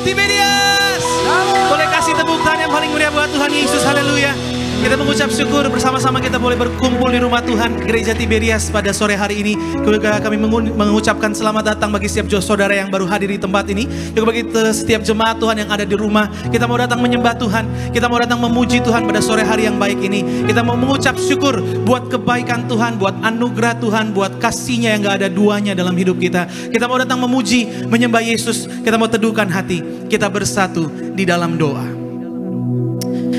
Tiberias. Boleh kasih tepuk tangan yang paling meriah buat Tuhan Yesus. Haleluya. Kita mengucap syukur bersama-sama kita boleh berkumpul di rumah Tuhan Gereja Tiberias pada sore hari ini. Juga kami mengucapkan selamat datang bagi setiap saudara yang baru hadir di tempat ini. Juga bagi setiap jemaat Tuhan yang ada di rumah. Kita mau datang menyembah Tuhan. Kita mau datang memuji Tuhan pada sore hari yang baik ini. Kita mau mengucap syukur buat kebaikan Tuhan, buat anugerah Tuhan, buat kasih-Nya yang gak ada duanya dalam hidup kita. Kita mau datang memuji, menyembah Yesus. Kita mau teduhkan hati. Kita bersatu di dalam doa.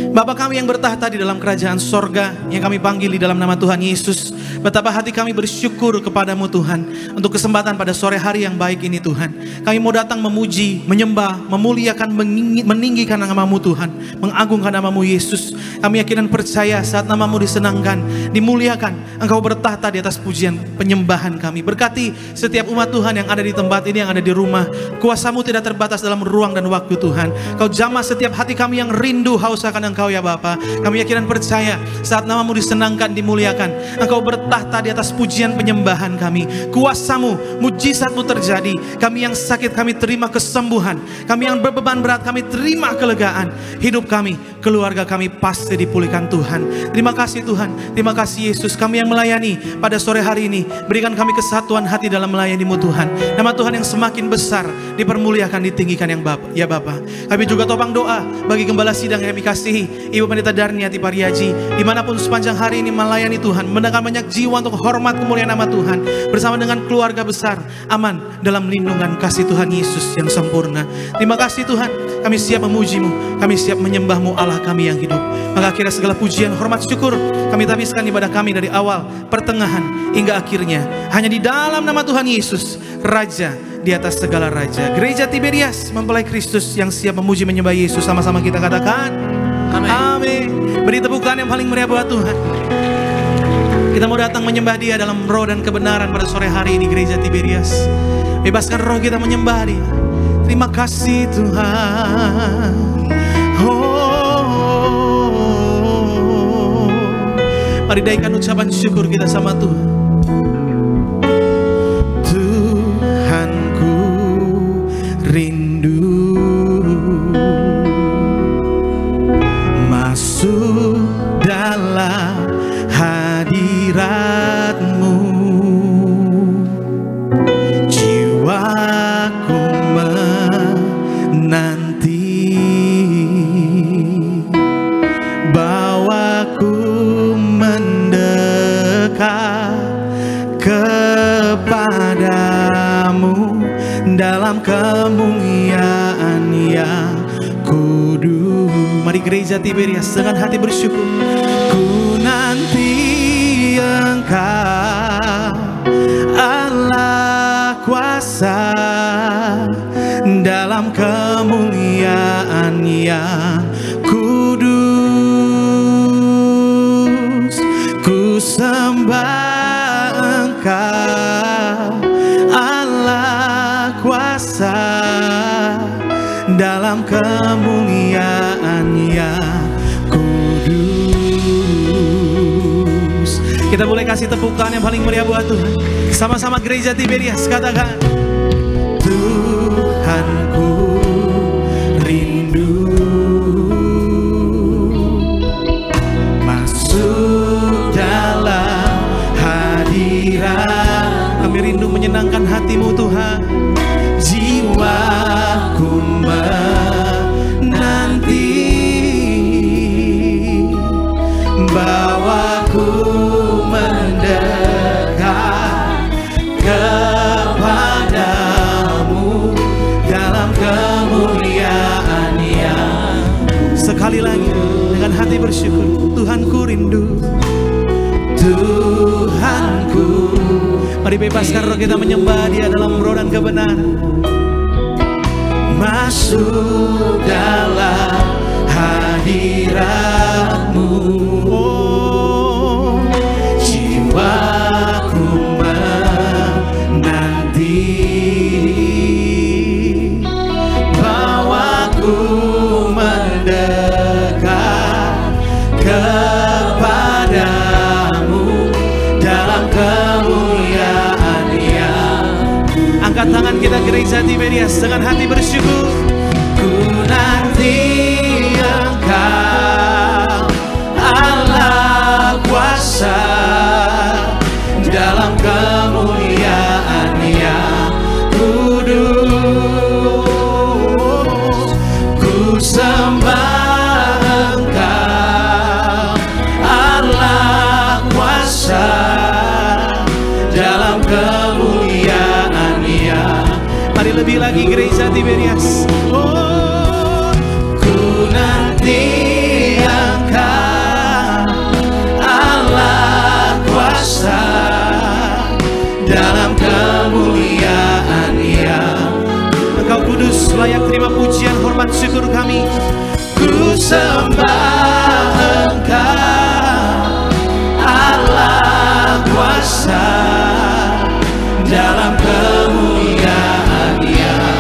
Bapa kami yang bertahta di dalam kerajaan sorga, yang kami panggil di dalam nama Tuhan Yesus, betapa hati kami bersyukur kepadamu Tuhan, untuk kesempatan pada sore hari yang baik ini Tuhan. Kami mau datang memuji, menyembah, memuliakan, meninggikan namamu Tuhan, mengagungkan namamu Yesus. Kami yakin dan percaya saat namamu disenangkan, dimuliakan, Engkau bertahta di atas pujian penyembahan kami. Berkati setiap umat Tuhan yang ada di tempat ini, yang ada di rumah. Kuasamu tidak terbatas dalam ruang dan waktu Tuhan. Kau jamah setiap hati kami yang rindu haus akan Engkau ya Bapa. Kami yakin dan percaya saat namamu disenangkan, dimuliakan, Engkau bertahta di atas pujian penyembahan kami. Kuasamu, mujizatmu terjadi. Kami yang sakit kami terima kesembuhan. Kami yang berbeban berat kami terima kelegaan. Hidup kami, keluarga kami pasti dipulihkan Tuhan. Terima kasih Tuhan. Terima kasih Yesus. Kami yang melayani pada sore hari ini, berikan kami kesatuan hati dalam melayani-Mu Tuhan. Nama Tuhan yang semakin besar dipermuliakan, ditinggikan yang Bapa, ya Bapa. Kami juga topang doa bagi gembala sidang yang kami kasihi, Ibu Pendeta Darniati Pariaji, dimanapun sepanjang hari ini melayani Tuhan, mendengar banyak jiwa untuk hormat kemuliaan nama Tuhan, bersama dengan keluarga besar, aman dalam lindungan kasih Tuhan Yesus yang sempurna. Terima kasih Tuhan, kami siap memuji-Mu, kami siap menyembah-Mu Allah kami yang hidup. Maka akhirnya segala pujian, hormat, syukur kami tabiskan ibadah kami dari awal, pertengahan, hingga akhirnya hanya di dalam nama Tuhan Yesus, Raja di atas segala raja. Gereja Tiberias mempelai Kristus yang siap memuji menyembah Yesus. Sama-sama kita katakan amin. Amin. Beri tepuk tangan yang paling meriah buat Tuhan. Kita mau datang menyembah Dia dalam roh dan kebenaran pada sore hari ini Gereja Tiberias. Bebaskan roh kita menyembah Dia. Terima kasih Tuhan. Mari daikan ucapan syukur kita sama Tuhan. Tuhanku rindu masuk dalam hadirat-Mu. Jiwaku menanti, bawaku mendekat kepadamu dalam kemuliaan yang kudus. Mari Gereja Tiberias dengan hati bersyukur. Ku nanti Engkau Allah kuasa dalam kemuliaan yang kudus. Ku sembah Engkau Allah kuasa dalam kemuliaan yang kudus. Kita boleh kasih tepuk tangan yang paling meriah buat Tuhan. Sama-sama Gereja Tiberias katakan, Tuhanku rindu masuk dalam hadirat. Kami rindu menyenangkan hati-Mu Tuhan. Jiwaku menanti, bawaku mendekat kepadamu dalam kemuliaan yang. Sekali lagi dengan hati bersyukur. Tuhanku rindu, Tuhanku. Mari bebaskan roh kita menyembah Dia dalam roh dan kebenaran. Masuk dalam hadirat-Mu, oh, jiwaku menanti, bawaku mendekat kepadamu dalam kemuliaan yang. Angkat tangan kita Gereja Tiberias dengan hati bersyukur. Ku dalam kemuliaan yang kudus. Ku sembah Engkau, Allah kuasa dalam kemuliaan yang. Mari lebih lagi gereja Tiberias. Oh, ku nanti Engkau, Allah kuasa dalam kemuliaan yang. Engkau kudus, layak terima pujian, hormat, syukur kami. Ku sembah Engkau, Allah kuasa dalam kemuliaan yang.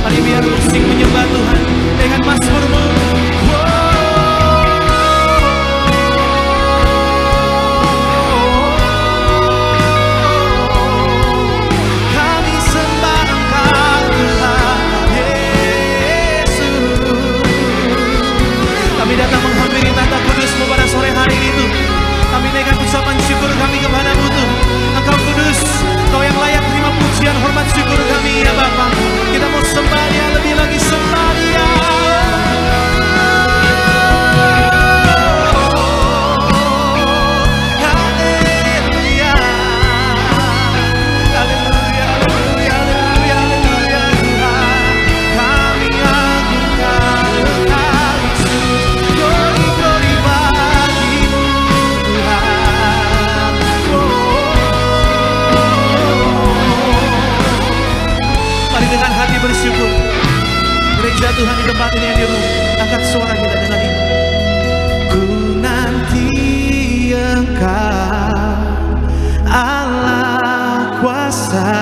Mari biar musik menyembah Tuhan dengan mazmurmu. Datang menghampiri tata kudus-Mu pada sore hari itu. Kami naikkan ucapan syukur kami kepada-Mu Tuhan. Engkau kudus, Engkau yang layak terima pujian, hormat, syukur kami ya Bapa. Kita mau sembah Dia, lebih lagi sembah Dia. Bersyukur gereja Tuhan di tempat ini yang di rumah, angkat suara kita dengan ini. Ku nanti Engkau, Allah kuasa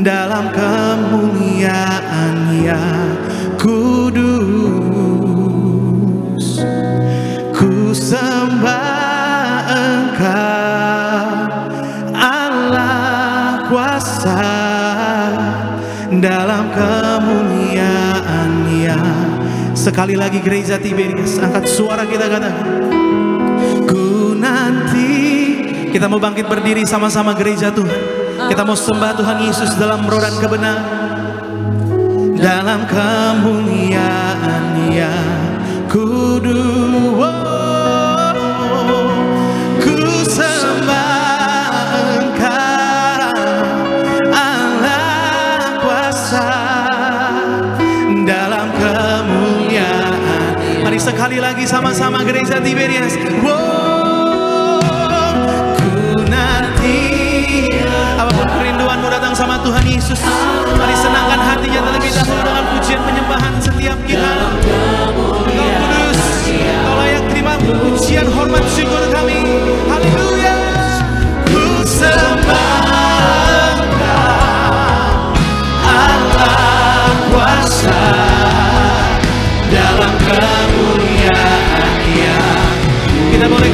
dalam kemuliaan yang kudus. Ku sembah Engkau, Allah kuasa dalam kemuliaan-Nya. Sekali lagi gereja Tiberias, angkat suara kita katakan, ku nanti. Kita mau bangkit berdiri sama-sama gereja Tuhan. Kita mau sembah Tuhan Yesus dalam roh dan kebenaran, dalam kemuliaan-Nya kudus. Ku sembah dalam kemuliaan. Mari sekali lagi sama-sama gereja Tiberias. Wow, ku nanti. Apapun kerinduanmu datang sama Tuhan Yesus. Mari senangkan hatinya terlebih dahulu dengan pujian penyembahan setiap kita. Engkau kudus, Engkau layak terima pujian, hormat, syukur kami. Haleluya. Ku sembah Engkau, Allah kuasa dalam kemuliaan-Nya. Kita boleh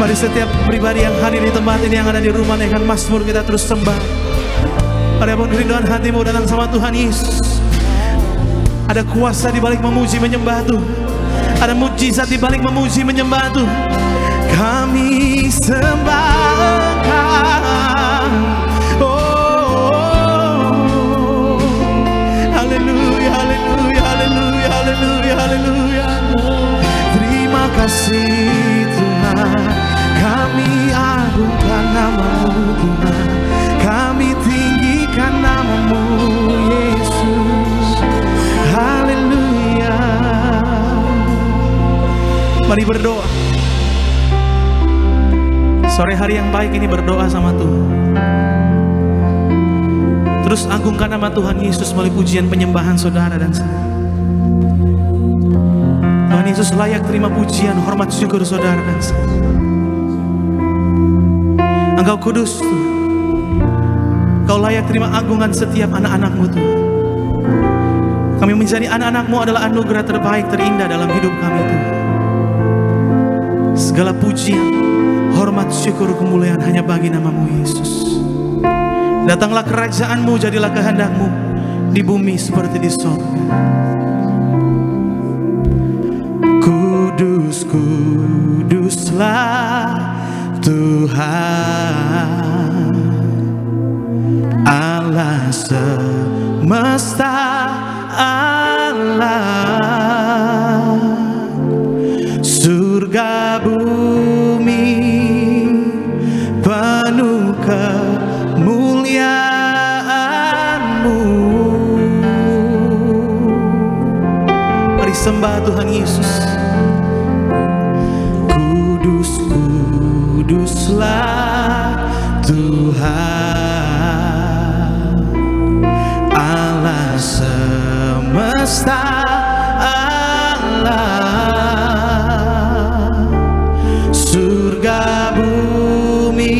Mari setiap pribadi yang hadir di tempat ini, yang ada di rumah, dengan Mazmur kita terus sembah. Adapun kerinduan hatimu datang sama Tuhan Yesus. Ada kuasa di balik memuji menyembah Tuhan. Ada mujizat di balik memuji menyembah Tuhan. Kami sembah Engkau. Oh, haleluya, haleluya, haleluya, haleluya, haleluya. Terima kasih Tuhan. Kami agungkan nama-Mu Tuhan. Kami tinggikan nama-Mu Yesus. Haleluya. Mari berdoa. Sore hari yang baik ini berdoa sama Tuhan. Terus agungkan nama Tuhan Yesus melalui pujian penyembahan saudara dan saya. Tuhan Yesus layak terima pujian, hormat, syukur saudara dan saya. Engkau kudus Tuhan. Engkau layak terima agungan setiap anak-anak-Mu Tuhan. Kami menjadi anak-anak-Mu adalah anugerah terbaik, terindah dalam hidup kami Tuhan. Segala pujian, hormat, syukur, kemuliaan hanya bagi nama-Mu Yesus. Datanglah kerajaan-Mu, jadilah kehendak-Mu di bumi seperti di surga. Kudus, kuduslah Tuhan Allah semesta Allah, surga bumi penuh kemuliaan-Mu. Mari sembah Tuhan Yesus. Kudus, kuduslah Tuhan Allah semesta Allah, surga bumi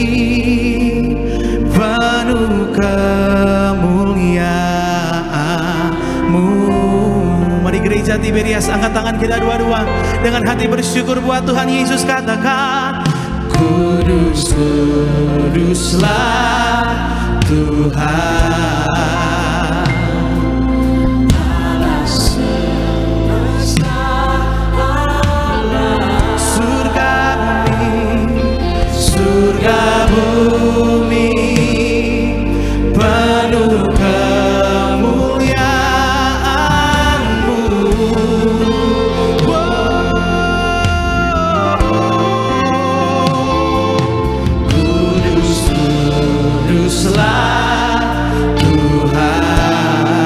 penuh kemuliaan-Mu. Mari gereja Tiberias, angkat tangan kita dua-dua dengan hati bersyukur buat Tuhan Yesus. Katakan, kudus, kuduslah Tuhan Allah semesta Allah, surga bumi penuh kemuliaan-Mu. Kudus, kuduslah Tuhan,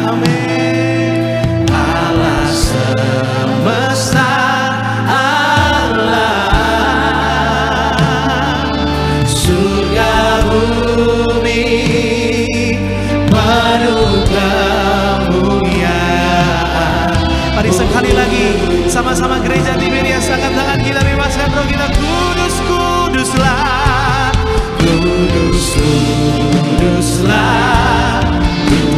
amin, Allah semesta Allah, surga bumi penuh kemuliaan. Mari sekali lagi sama-sama gereja Tiberias, angkat tangan kita, bebaskan roh kita. Kudus, kuduslah, kudus, kuduslah,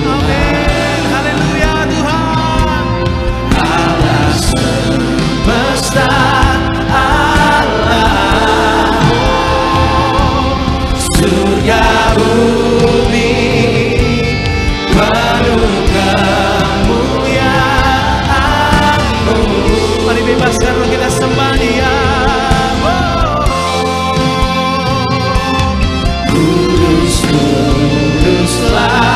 amin, haleluya Tuhan Allah semesta Allah, surga bumi penuh kemuliaan-Mu. Mari bebaskan roh kita, sembah Dia. Kudus, kuduslah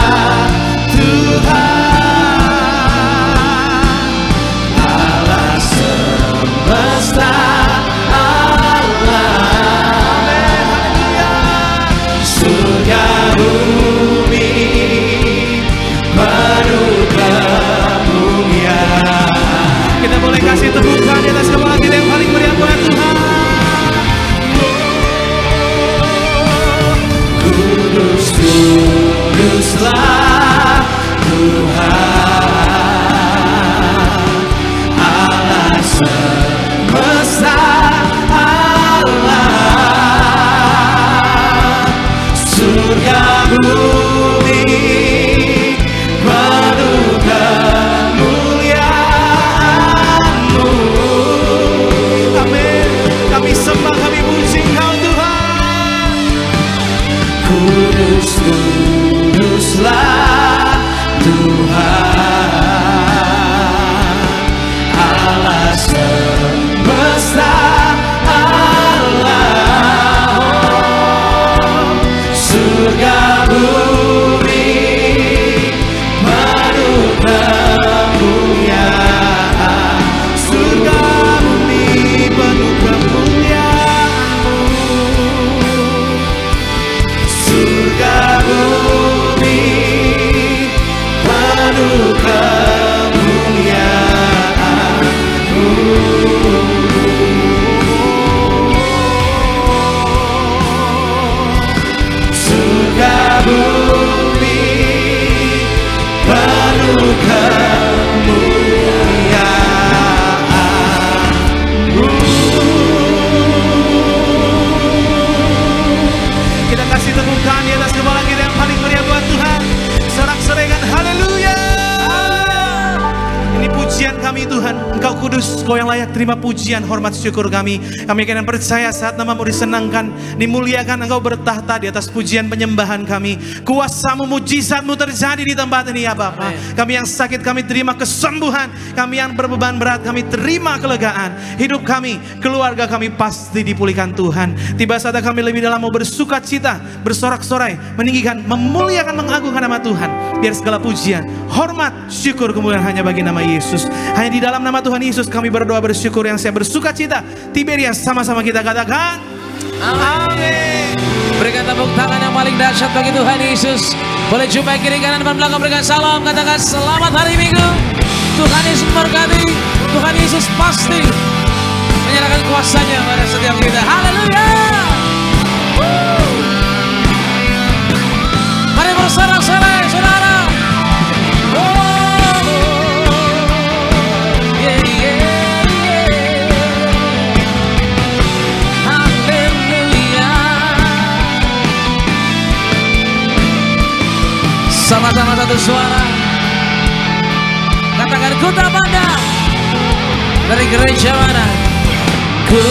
Engkau kudus, Kau yang layak terima pujian, hormat, syukur kami. Kami akan percaya saat nama-Mu disenangkan, dimuliakan, Engkau bertahta di atas pujian penyembahan kami. Kuasa-Mu, mujizat-Mu terjadi di tempat ini ya Bapa. Kami yang sakit, kami terima kesembuhan. Kami yang berbeban berat, kami terima kelegaan. Hidup kami, keluarga kami pasti dipulihkan Tuhan. Tiba saat kami lebih dalam mau bersuka cita, bersorak-sorai, meninggikan, memuliakan, mengagungkan nama Tuhan. Biar segala pujian, hormat, syukur, kemuliaan hanya bagi nama Yesus. Hanya di dalam nama Tuhan Yesus kami berdoa bersyukur, yang saya bersuka cita. Tiberias, sama-sama kita katakan amin. Berikan tepuk tangan yang paling dahsyat bagi Tuhan Yesus. Boleh jumpai kiri kanan depan belakang, berikan salam, katakan selamat hari Minggu. Tuhan Yesus memberkati. Tuhan Yesus pasti menyerahkan kuasanya pada setiap kita. Haleluya. Mari bersorak-sorai saudara. Sama-sama satu suara. Katakan ku tak pandang dari gereja mana, ku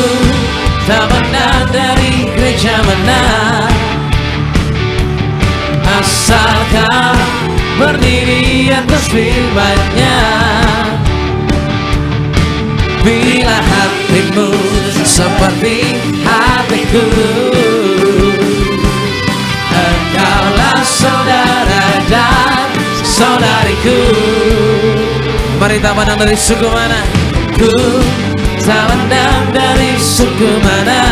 tak pandang dari gereja mana, asalkan berdiri atas firman-Nya. Bila hatimu seperti hatiku, engkaulah saudara dan saudariku. Mari tak pandang dari suku mana, ku tak pandang dari suku mana,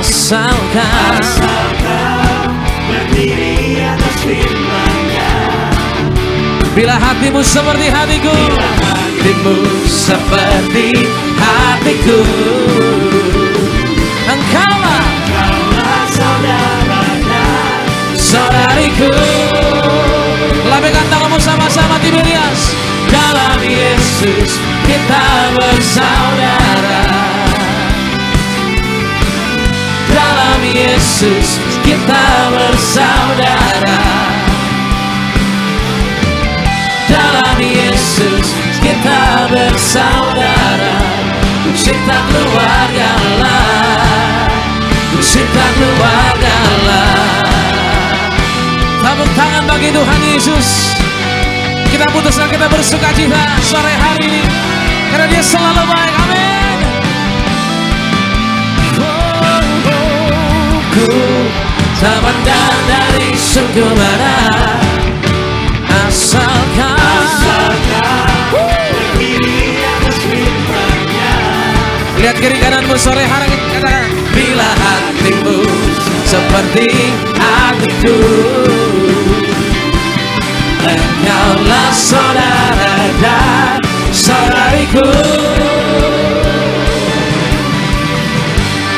asalkan berdiri atas firman-Nya. Bila hatimu seperti hatiku, hatimu seperti hatiku, engkaulah saudara dan saudariku. Lambaikan tanganmu sama-sama Tiberias. Dalam Yesus kita bersaudara. Dalam Yesus kita bersaudara. Dalam Yesus kita bersaudara. Cinta keluarga lah, cinta keluarga lah. Tepuk tangan bagi Tuhan Yesus. Kita putuskan kita bersuka cita sore hari ini karena Dia selalu baik. Amin. Ku tak pandang dari suku mana, asalkan berdiri atas firman-Nya. Lihat kiri kananmu sore hari ini, katakan bila hatimu seperti hatiku, engkaulah saudara dan saudariku.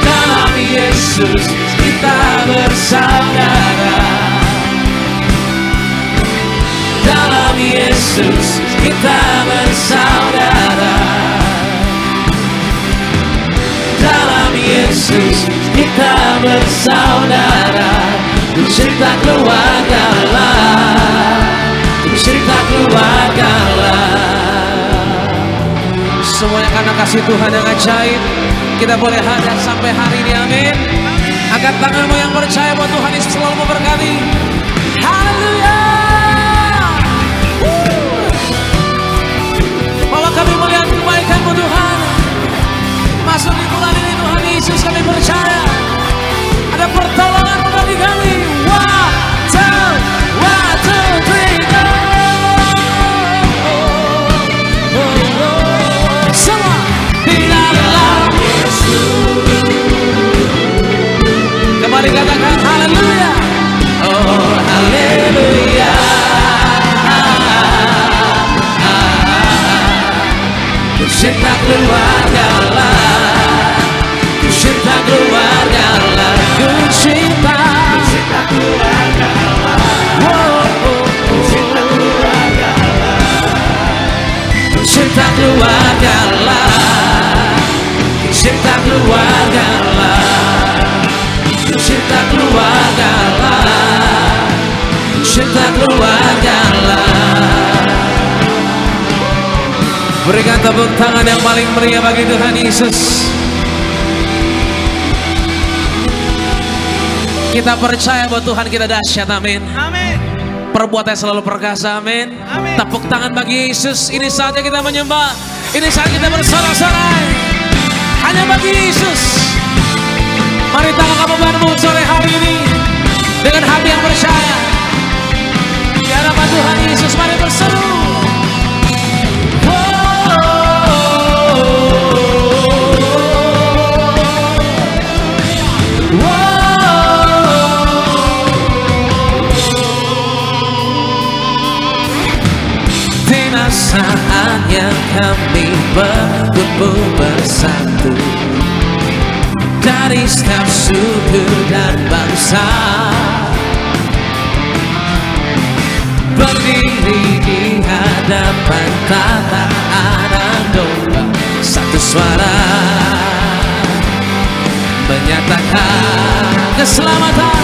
Dalam Yesus kita bersaudara. Dalam Yesus kita bersaudara. Dalam Yesus kita bersaudara. Cinta keluarga lah, cinta keluarga lah. Semuanya karena kasih Tuhan yang ajaib, kita boleh hadir sampai hari ini. Amin. Angkat tanganmu yang percaya bahwa Tuhan Yesus selalu memberkati. Haleluya. Bahwa kami melihat kebaikan-Mu Tuhan. Masuk di bulan ini Tuhan Yesus, kami percaya ada pertolongan-Mu bagi kami. One, two, three, go. Semua di dalam Yesus. Kembali katakan haleluya. Oh haleluya. Cinta keluarga lah, cinta keluarga lah, cinta keluarga lah, cinta keluarga lah, cinta keluarga lah, cinta keluarga lah, cinta keluarga lah, cinta keluarga lah. Berikan tepuk tangan yang paling meriah bagi Tuhan Yesus. Kita percaya bahwa Tuhan kita dahsyat, amin. Amin. Perbuatannya selalu perkasa, amin. Amin. Tepuk tangan bagi Yesus. Ini saatnya kita menyembah. Ini saat kita bersorak-sorai hanya bagi Yesus. Mari tangkap bebanmu sore hari ini dengan hati yang percaya di hadapan Tuhan Yesus. Mari berseru. Saatnya kami berkumpul bersatu dari setiap suku dan bangsa, berdiri di hadapan tatanan domba, satu suara menyatakan keselamatan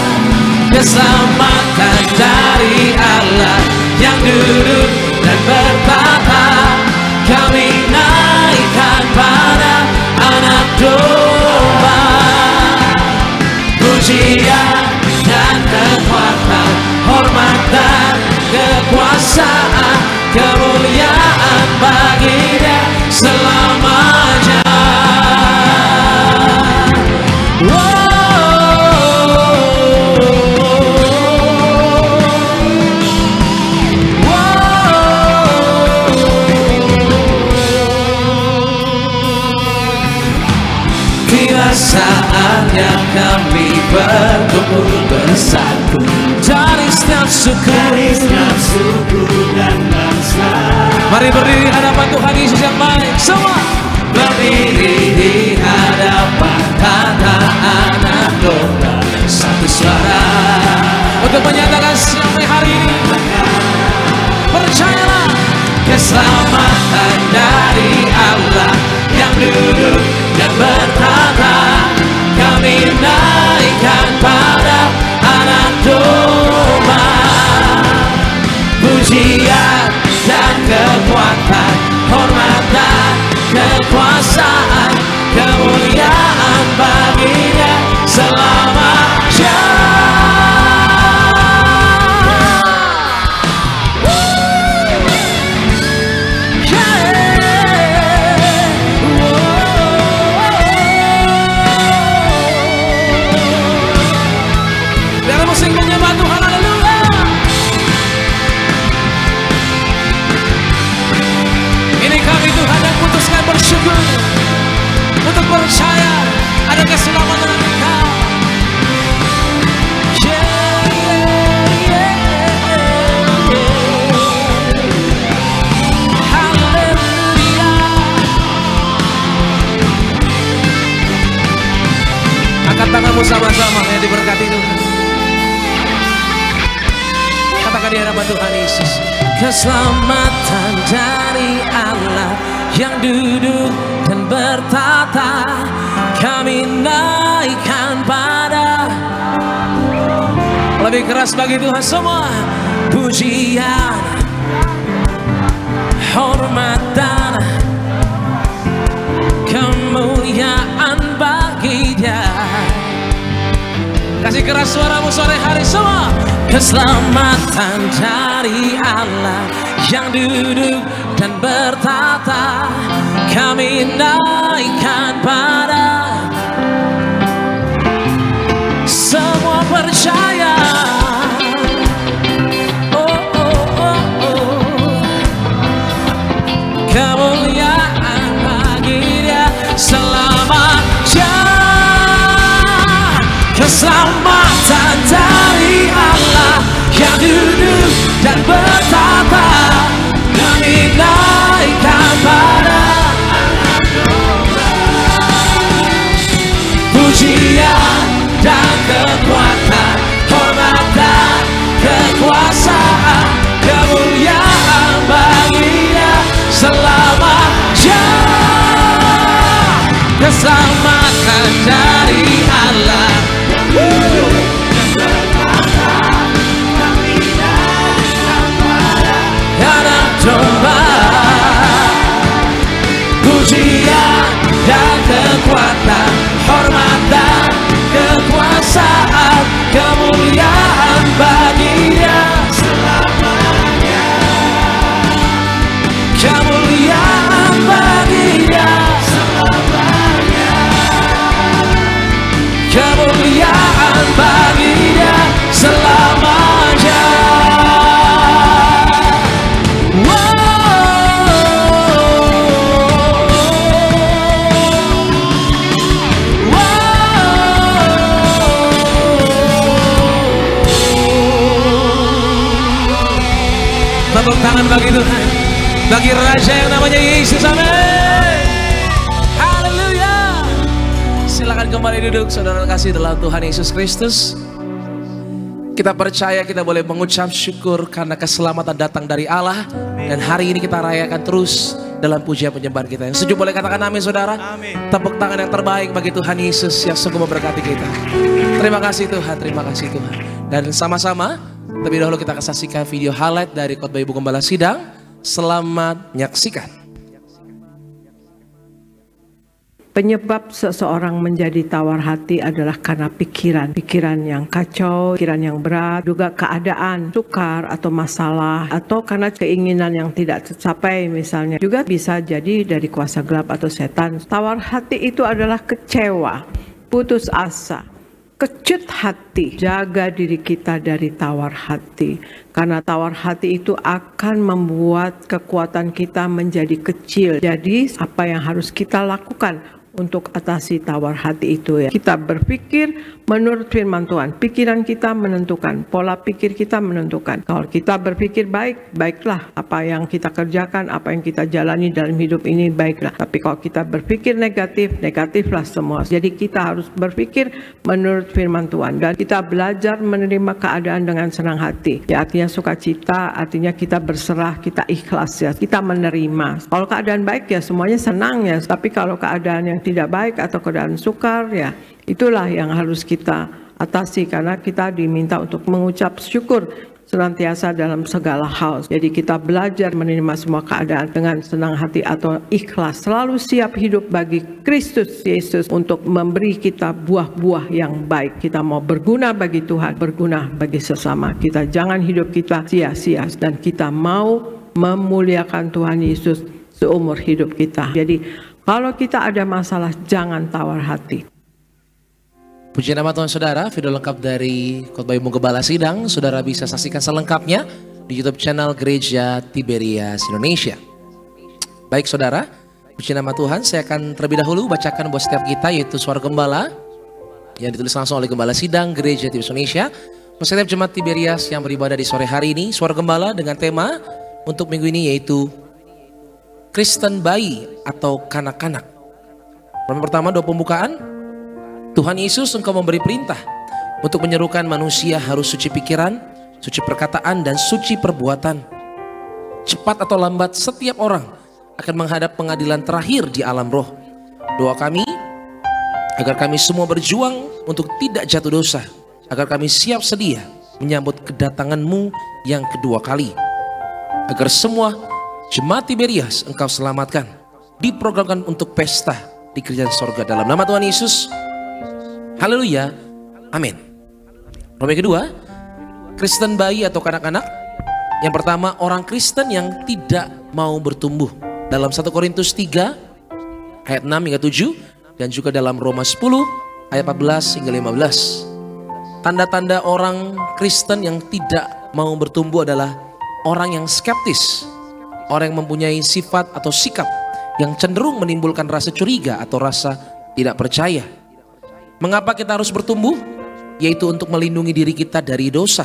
dari Allah yang duduk dan bertata. Kami naikkan pada anak domba, pujian dan kekuatan, hormat dan kekuasaan, kemuliaan bagi Dia selamanya. Saatnya kami berkumpul bersatu dari setiap suku dan bangsa. Mari berdiri di hadapan Tuhan Yesus yang baik. Semua berdiri di hadapan tata anak domba, satu suara untuk menyatakan sampai hari ini. Percayalah, keselamatan dari Allah yang duduk dan bertata. Kami naikkan pada anak domba, pujian dan kekuatan, hormat dan kekuasaan, kemuliaan bagi Dia selamanya. Bersyukur untuk percaya ada keselamatan Engkau. Haleluya. Angkat tanganmu sama-sama ya, diberkati Tuhan. Katakan di hadapan Tuhan Yesus, keselamatan dari Allah yang duduk dan bertata. Kami naikkan pada, lebih keras bagi Tuhan semua, pujian, hormat dan kemuliaan bagi Dia. Kasih keras suaramu sore hari semua. Keselamatan dari Allah yang duduk dan bertata. Kami naikkan pada, semua percaya. Oh, oh, oh, oh. Kemuliaan bagi Dia selamanya. Keselamatan dari Allah yang duduk dan bertata. Kami naikkan pada anak domba, pujian dan kekuatan, hormat dan kekuasaan, kemuliaan bagi Dia selamanya. Keselamatan dari Allah pujian dan kekuatan, hormat dan kekuasaan, kemuliaan bagi Dia selamanya. Kemuliaan bagi Dia selamanya. Kemuliaan bagi Dia selamanya. Tepuk tangan bagi Tuhan, bagi Raja yang namanya Yesus. Amin. Haleluya. Silakan kembali duduk, saudara kasih dalam Tuhan Yesus Kristus. Kita percaya kita boleh mengucap syukur karena keselamatan datang dari Allah. Dan hari ini kita rayakan terus dalam pujian penyembahan kita. Yang setuju boleh katakan amin, saudara. Amin. Tepuk tangan yang terbaik bagi Tuhan Yesus yang sungguh memberkati kita. Terima kasih Tuhan, terima kasih Tuhan. Dan sama-sama terlebih dahulu kita akan saksikan video highlight dari khotbah Ibu Gembala Sidang. Selamat menyaksikan. Penyebab seseorang menjadi tawar hati adalah karena pikiran yang kacau, pikiran yang berat, juga keadaan sukar atau masalah, atau karena keinginan yang tidak tercapai misalnya. Juga bisa jadi dari kuasa gelap atau setan. Tawar hati itu adalah kecewa, putus asa, kecut hati. Jaga diri kita dari tawar hati, karena tawar hati itu akan membuat kekuatan kita menjadi kecil. Jadi apa yang harus kita lakukan untuk atasi tawar hati itu ya? Kita berpikir menurut firman Tuhan. Pikiran kita menentukan, pola pikir kita menentukan. Kalau kita berpikir baik, baiklah. Apa yang kita kerjakan, apa yang kita jalani dalam hidup ini, baiklah. Tapi kalau kita berpikir negatif, negatiflah semua. Jadi kita harus berpikir menurut firman Tuhan. Dan kita belajar menerima keadaan dengan senang hati. Ya, artinya sukacita, artinya kita berserah, kita ikhlas ya. Kita menerima. Kalau keadaan baik ya semuanya senang ya. Tapi kalau keadaan yang tidak baik atau keadaan sukar ya, itulah yang harus kita atasi, karena kita diminta untuk mengucap syukur senantiasa dalam segala hal. Jadi kita belajar menerima semua keadaan dengan senang hati atau ikhlas, selalu siap hidup bagi Kristus Yesus untuk memberi kita buah-buah yang baik. Kita mau berguna bagi Tuhan, berguna bagi sesama kita. Jangan hidup kita sia-sia, dan kita mau memuliakan Tuhan Yesus seumur hidup kita. Jadi kalau kita ada masalah, jangan tawar hati. Puji nama Tuhan saudara, video lengkap dari khotbah Ibu Gembala Sidang, saudara bisa saksikan selengkapnya di YouTube channel Gereja Tiberias Indonesia. Baik saudara, puji nama Tuhan, saya akan terlebih dahulu bacakan buat setiap kita, yaitu suara gembala yang ditulis langsung oleh Gembala Sidang Gereja Tiberias Indonesia. Untuk setiap jemaat Tiberias yang beribadah di sore hari ini, suara gembala dengan tema untuk minggu ini yaitu Kristen bayi atau kanak-kanak. Yang pertama, doa pembukaan. Tuhan Yesus, Engkau memberi perintah untuk menyerukan manusia harus suci pikiran, suci perkataan, dan suci perbuatan. Cepat atau lambat, setiap orang akan menghadap pengadilan terakhir di alam roh. Doa kami agar kami semua berjuang untuk tidak jatuh dosa, agar kami siap sedia menyambut kedatangan-Mu yang kedua kali, agar semua jemaat Tiberias Engkau selamatkan, diprogramkan untuk pesta di kerajaan sorga dalam nama Tuhan Yesus. Haleluya, amin. Nomor kedua, Kristen bayi atau kanak-kanak. Yang pertama, orang Kristen yang tidak mau bertumbuh. Dalam 1 Korintus 3 ayat 6 hingga 7, dan juga dalam Roma 10 ayat 14 hingga 15. Tanda-tanda orang Kristen yang tidak mau bertumbuh adalah orang yang skeptis, orang yang mempunyai sifat atau sikap yang cenderung menimbulkan rasa curiga atau rasa tidak percaya. Mengapa kita harus bertumbuh? Yaitu untuk melindungi diri kita dari dosa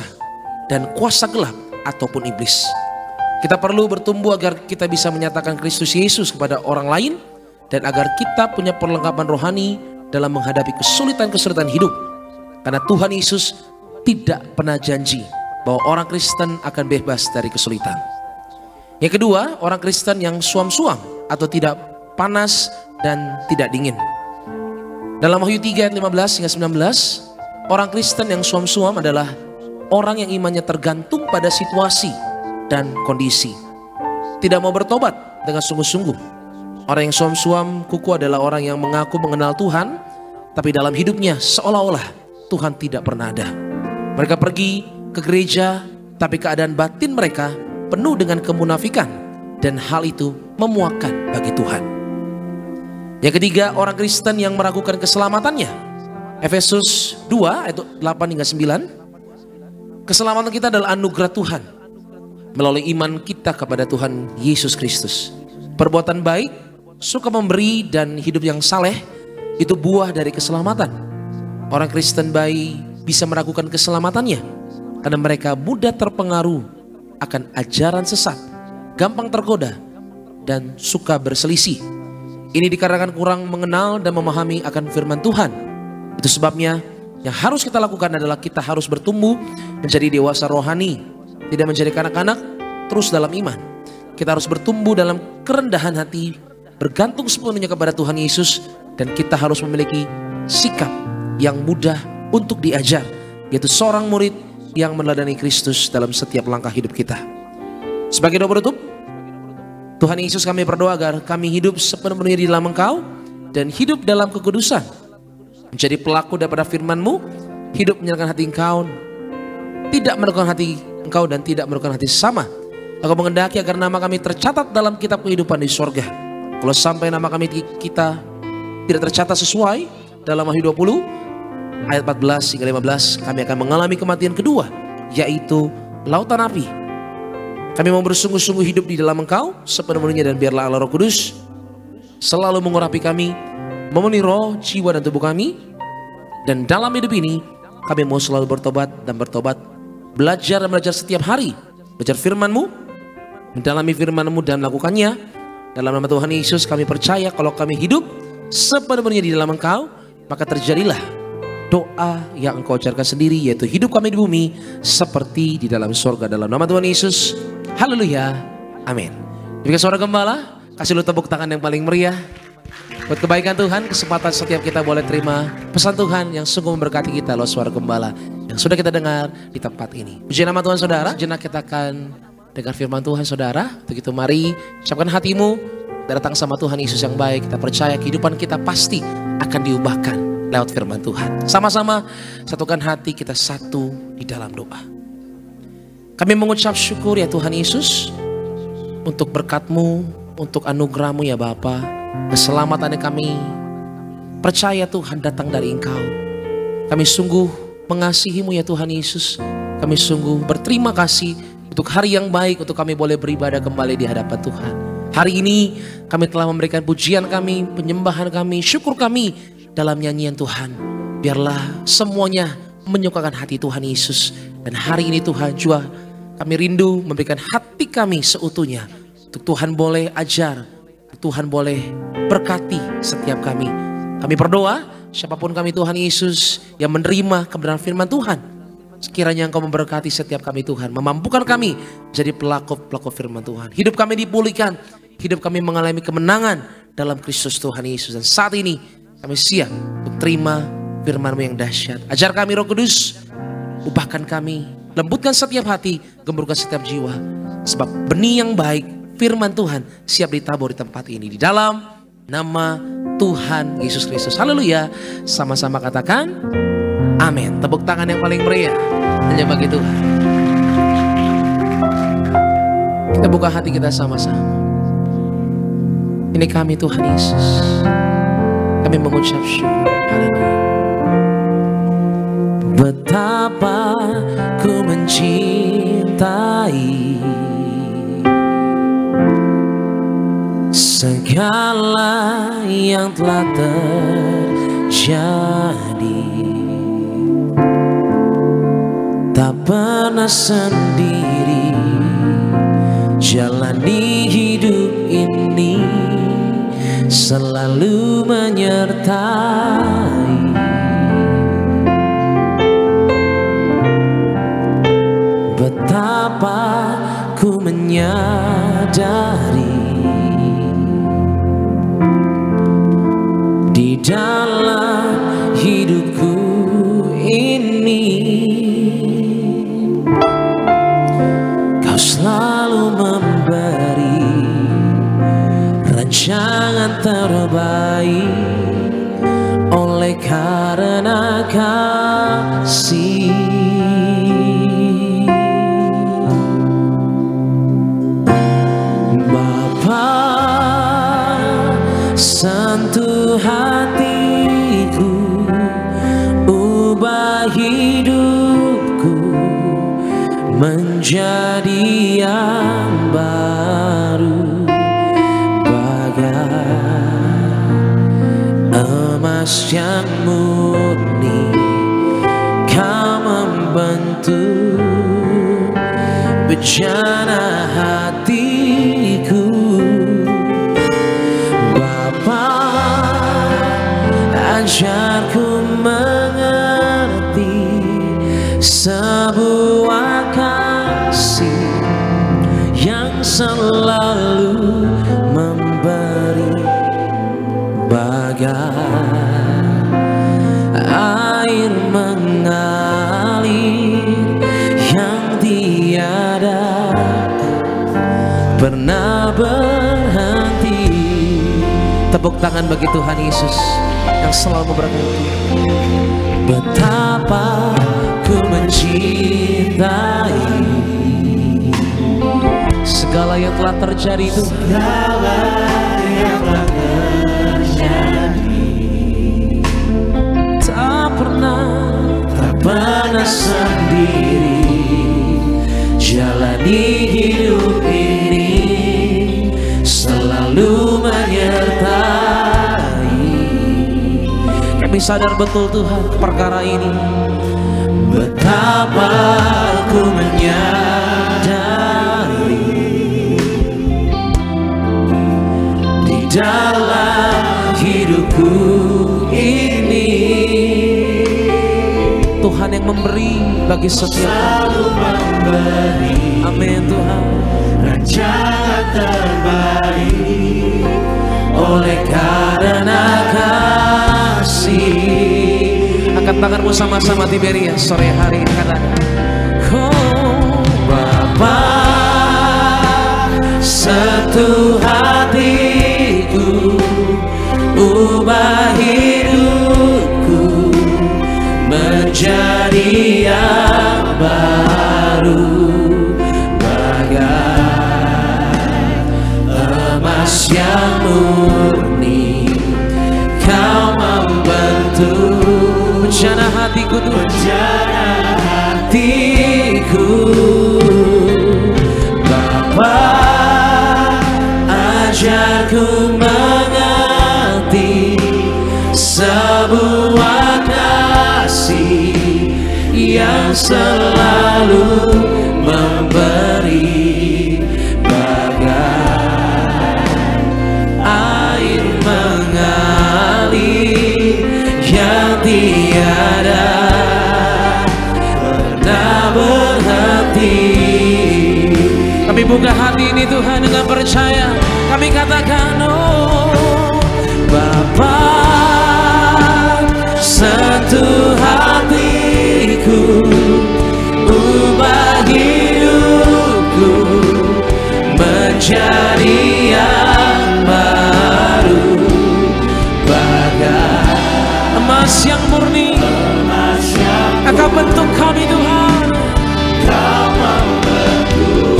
dan kuasa gelap ataupun iblis. Kita perlu bertumbuh agar kita bisa menyatakan Kristus Yesus kepada orang lain, dan agar kita punya perlengkapan rohani dalam menghadapi kesulitan-kesulitan hidup. Karena Tuhan Yesus tidak pernah janji bahwa orang Kristen akan bebas dari kesulitan. Yang kedua, orang Kristen yang suam-suam atau tidak panas dan tidak dingin. Dalam Wahyu 3 ayat 15 hingga 19, orang Kristen yang suam-suam adalah orang yang imannya tergantung pada situasi dan kondisi. Tidak mau bertobat dengan sungguh-sungguh. Orang yang suam-suam kuku adalah orang yang mengaku mengenal Tuhan, tapi dalam hidupnya seolah-olah Tuhan tidak pernah ada. Mereka pergi ke gereja, tapi keadaan batin mereka penuh dengan kemunafikan, dan hal itu memuakkan bagi Tuhan. Yang ketiga, orang Kristen yang meragukan keselamatannya. Efesus 2 ayat 8 hingga 9. Keselamatan kita adalah anugerah Tuhan melalui iman kita kepada Tuhan Yesus Kristus. Perbuatan baik, suka memberi, dan hidup yang saleh itu buah dari keselamatan. Orang Kristen baik bisa meragukan keselamatannya karena mereka mudah terpengaruh akan ajaran sesat, gampang tergoda, dan suka berselisih. Ini dikarenakan kurang mengenal dan memahami akan firman Tuhan. Itu sebabnya yang harus kita lakukan adalah kita harus bertumbuh menjadi dewasa rohani, tidak menjadi kanak-kanak, terus dalam iman. Kita harus bertumbuh dalam kerendahan hati, bergantung sepenuhnya kepada Tuhan Yesus, dan kita harus memiliki sikap yang mudah untuk diajar, yaitu seorang murid yang meneladani Kristus dalam setiap langkah hidup kita. Sebagai doa penutup, Tuhan Yesus, kami berdoa agar kami hidup sepenuhnya di dalam Engkau dan hidup dalam kekudusan, menjadi pelaku daripada firman-Mu, hidup menyerahkan hati Engkau, tidak menekan hati Engkau dan tidak menekan hati sesama. Engkau mengendaki agar nama kami tercatat dalam kitab kehidupan di sorga. Kalau sampai nama kami kita tidak tercatat sesuai dalam Wahyu 20 ayat 14 hingga 15, kami akan mengalami kematian kedua, yaitu lautan api. Kami mau bersungguh-sungguh hidup di dalam Engkau sepenuhnya, dan biarlah Allah Roh Kudus selalu mengurapi kami, memenuhi roh, jiwa, dan tubuh kami. Dan dalam hidup ini kami mau selalu bertobat dan bertobat, belajar dan belajar setiap hari, belajar firman-Mu, mendalami firman-Mu dan melakukannya. Dalam nama Tuhan Yesus kami percaya kalau kami hidup sepenuhnya di dalam Engkau, maka terjadilah doa yang Engkau ajarkan sendiri, yaitu hidup kami di bumi seperti di dalam surga. Dalam nama Tuhan Yesus, haleluya, amin. Demikian suara gembala, kasih lu tepuk tangan yang paling meriah. Buat kebaikan Tuhan, kesempatan setiap kita boleh terima pesan Tuhan yang sungguh memberkati kita loh, suara gembala yang sudah kita dengar di tempat ini. Puji nama Tuhan saudara, jenak kita akan dengar firman Tuhan saudara. Untuk itu mari siapkan hatimu, datang sama Tuhan Yesus yang baik. Kita percaya kehidupan kita pasti akan diubahkan lewat firman Tuhan. Sama-sama satukan hati kita satu di dalam doa. Kami mengucap syukur ya Tuhan Yesus untuk berkat-Mu, untuk anugerah-Mu ya Bapa. Keselamatan yang kami percaya Tuhan datang dari Engkau. Kami sungguh mengasihi-Mu ya Tuhan Yesus. Kami sungguh berterima kasih untuk hari yang baik, untuk kami boleh beribadah kembali di hadapan Tuhan. Hari ini kami telah memberikan pujian kami, penyembahan kami, syukur kami dalam nyanyian Tuhan. Biarlah semuanya menyukakan hati Tuhan Yesus. Dan hari ini Tuhan juga kami rindu memberikan hati kami seutuhnya, untuk Tuhan boleh ajar, Tuhan boleh berkati setiap kami. Kami berdoa siapapun kami Tuhan Yesus yang menerima kebenaran firman Tuhan, sekiranya Engkau memberkati setiap kami Tuhan, memampukan kami menjadi pelaku firman Tuhan. Hidup kami dipulihkan, hidup kami mengalami kemenangan dalam Kristus Tuhan Yesus. Dan saat ini kami siap untuk terima firman-Mu yang dahsyat. Ajar kami Roh Kudus, ubahkan kami, lembutkan setiap hati, gemburkan setiap jiwa. Sebab benih yang baik, firman Tuhan siap ditabur di tempat ini. Di dalam nama Tuhan Yesus Kristus. Haleluya. Sama-sama katakan amin. Tepuk tangan yang paling meriah hanya bagi Tuhan. Kita buka hati kita sama-sama. Ini kami Tuhan Yesus. Kami mengucap syukur. Haleluya. Betapa ku mencintai segala yang telah terjadi. Tak pernah sendiri jalani hidup ini, selalu menyertai. Betapa ku menyadari di dalam hidupku ini Kau selalu memberi rancangan terbaik oleh karena kasih. Bapa, sentuh hatiku, ubah hidupku menjadi yang baru, emas yang murni. Kau membentuk bejana hatiku. Bapa, ajarku mengerti sebuah kasih yang selalu memberi, bagai air mengalir yang tiada pernah berhenti. Tepuk tangan bagi Tuhan Yesus yang selalu memberkati. Betapa ku mencintai segala yang telah terjadi itu, segala yang telah tak pernah sendiri jalani hidup ini, selalu menyertai. Kami sadar betul Tuhan perkara ini, betapa ku menyadari di dalam hidupku ini Tuhan yang memberi bagi setiap selalu memberi. Amin Tuhan. Rencana terbaik oleh karena kasih. Angkat tanganmu sama-sama Tiberias sore hari ini katakan, oh Bapa, satu hatiku, ubah hidupku menjadi yang baru, bagai emas yang murni. Kau membentuk bejana hatiku, bejana hatiku. Bapa, ajarku mengerti sebuah kasih yang selalu memberi, bagai air mengalir yang tiada pernah berhenti. Kami buka hati ini Tuhan dengan percaya. Kami katakan, oh Bapa, satu hatiku, ubah hidupku menjadi yang baru, bagai emas yang murni. Engkau bentuk kami Tuhan, Kau membentuk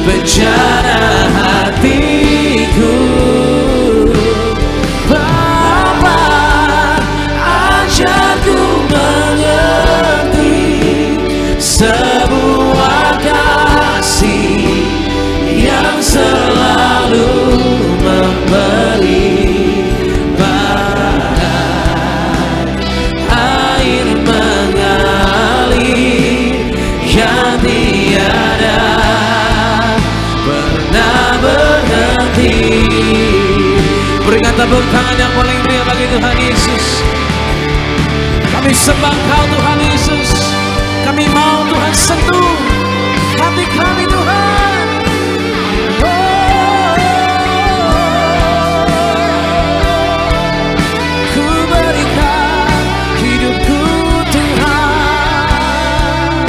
bejana hatiku. Sebuah kasih yang selalu memberi, bagai air mengalir yang tiada pernah berhenti. Berikan tepuk tangan yang paling meriah bagi Tuhan Yesus. Kami sembah Kau Tuhan Yesus. Kami mau Tuhan sentuh hati kami Tuhan. Oh, ku berikan hidupku Tuhan.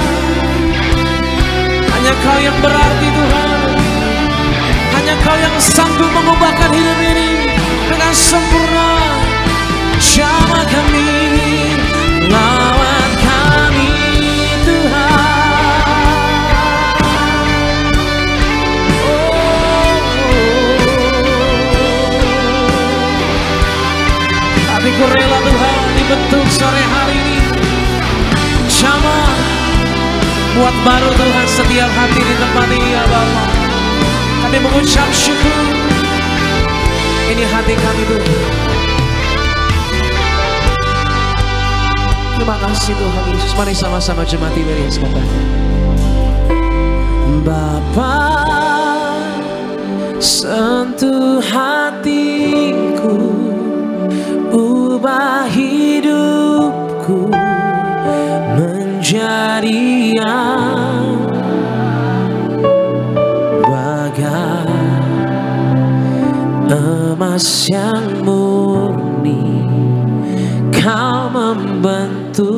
Hanya Kau yang berarti Tuhan. Hanya Kau Engkau yang sanggup mengubahkan hidup ini dengan sempurna. Jamah kami, lawan kami Tuhan. Hatiku rela Tuhan dibentuk sore hari ini. Jamah, buat baru Tuhan setiap hati di tempat ini ya Bapa. Kami mengucap syukur. Ini hati kami Tuhan. Terima kasih Tuhan Yesus. Mari sama-sama jemaat Tiberias kata, Bapa, sentuh hatiku, ubah hidupku menjadi yang bagai emas yang murni. Kau membentuk.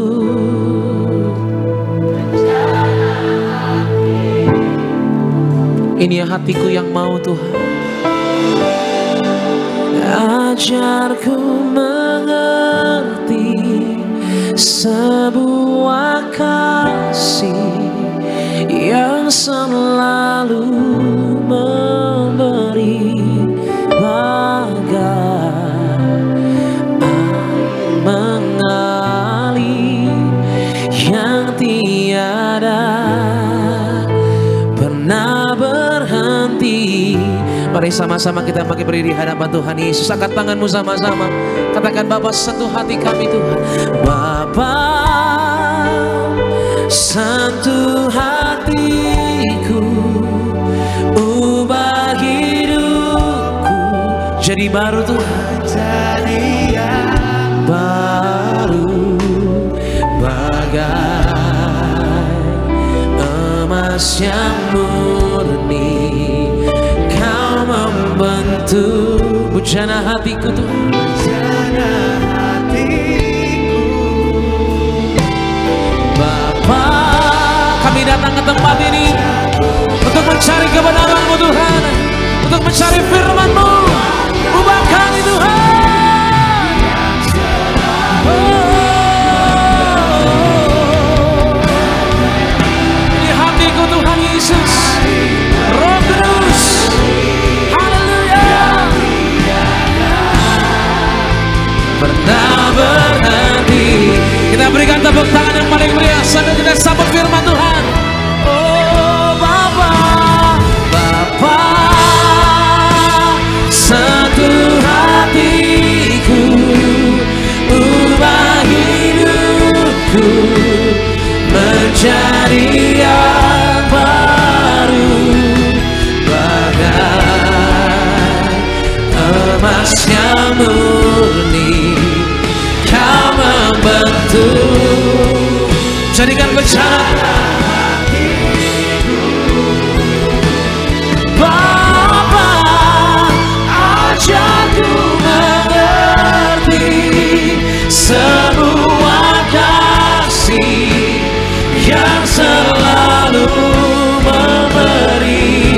Ini hatiku yang mau Tuhan. Ajarku mengerti sebuah kasih yang selalu memberi bagai mengalir yang tiada pernah berhenti. Mari sama-sama kita pakai berdiri di hadapan Tuhan Yesus. Angkat tanganmu sama-sama. Katakan, Bapa, sentuh hati kami Tuhan. Bapa, sentuh hatiku, ubah hidupku jadi baru Tuhan. Jadi yang baru bagai emas yang murni. Kau membentuk bujana hatiku Tuhan. Bujana hatiku. Bapa, kami datang ke tempat ini untuk mencari kebenaran-Mu Tuhan, untuk mencari firman-Mu. Ubah kami Tuhan. Ini hatiku Tuhan Yesus. Roh Kudus, haleluya. Pernah berhenti. Kita berikan tepuk tangan yang paling meriah sambil kita sambut firman Tuhan. Oh Bapa, Bapa, satu hatiku, ubah hidupku menjadi yang baru bagai emas yang murni. Kau membentuk, jadikan bencana. Bapa, ajarku mengerti sebuah kasih yang selalu memberi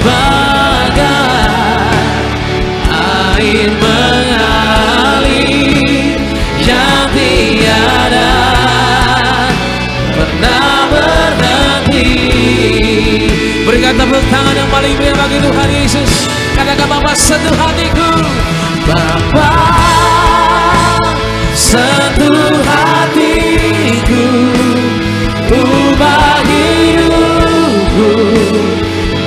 bagai air mengalir yang tiada pernah berhenti. Berikan tepuk tangan yang paling meriah bagi Tuhan Yesus. Katakan, Bapa, sentuh hatiku. Bapa, sentuh hatiku, ubah hidupku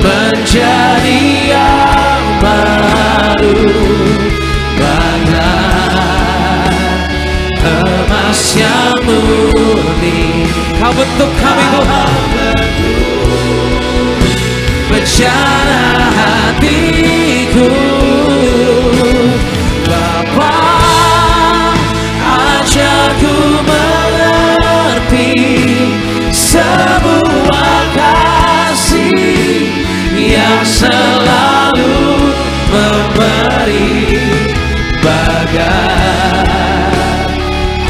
menjadi yang baru bagai emas yang murni. Kau bentuk kami Tuhan, bencana hatiku. Bapa, ajarku mengerti sebuah kasih yang selalu memberi bagai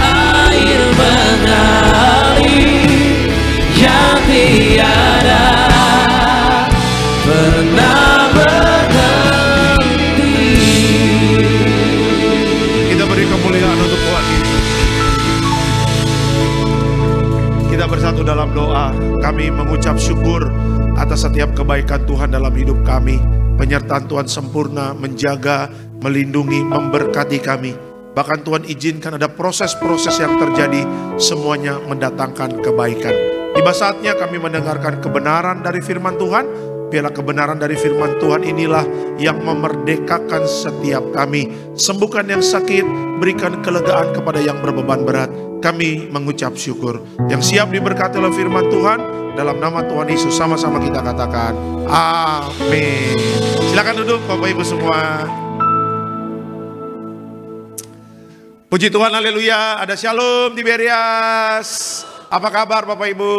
air mengalir yang tiada pernah berhenti. dalam doa. Kami mengucap syukur atas setiap kebaikan Tuhan dalam hidup kami. Penyertaan Tuhan sempurna, menjaga, melindungi, memberkati kami. Bahkan Tuhan izinkan ada proses-proses yang terjadi, semuanya mendatangkan kebaikan. Tiba saatnya kami mendengarkan kebenaran dari firman Tuhan. Biarlah kebenaran dari firman Tuhan inilah yang memerdekakan setiap kami. Sembuhkan yang sakit, berikan kelegaan kepada yang berbeban berat. Kami mengucap syukur. Yang siap diberkati oleh firman Tuhan, dalam nama Tuhan Yesus sama-sama kita katakan amin. Silakan duduk Bapak Ibu semua. Puji Tuhan, haleluya. Ada Shalom Tiberias. Apa kabar Bapak Ibu?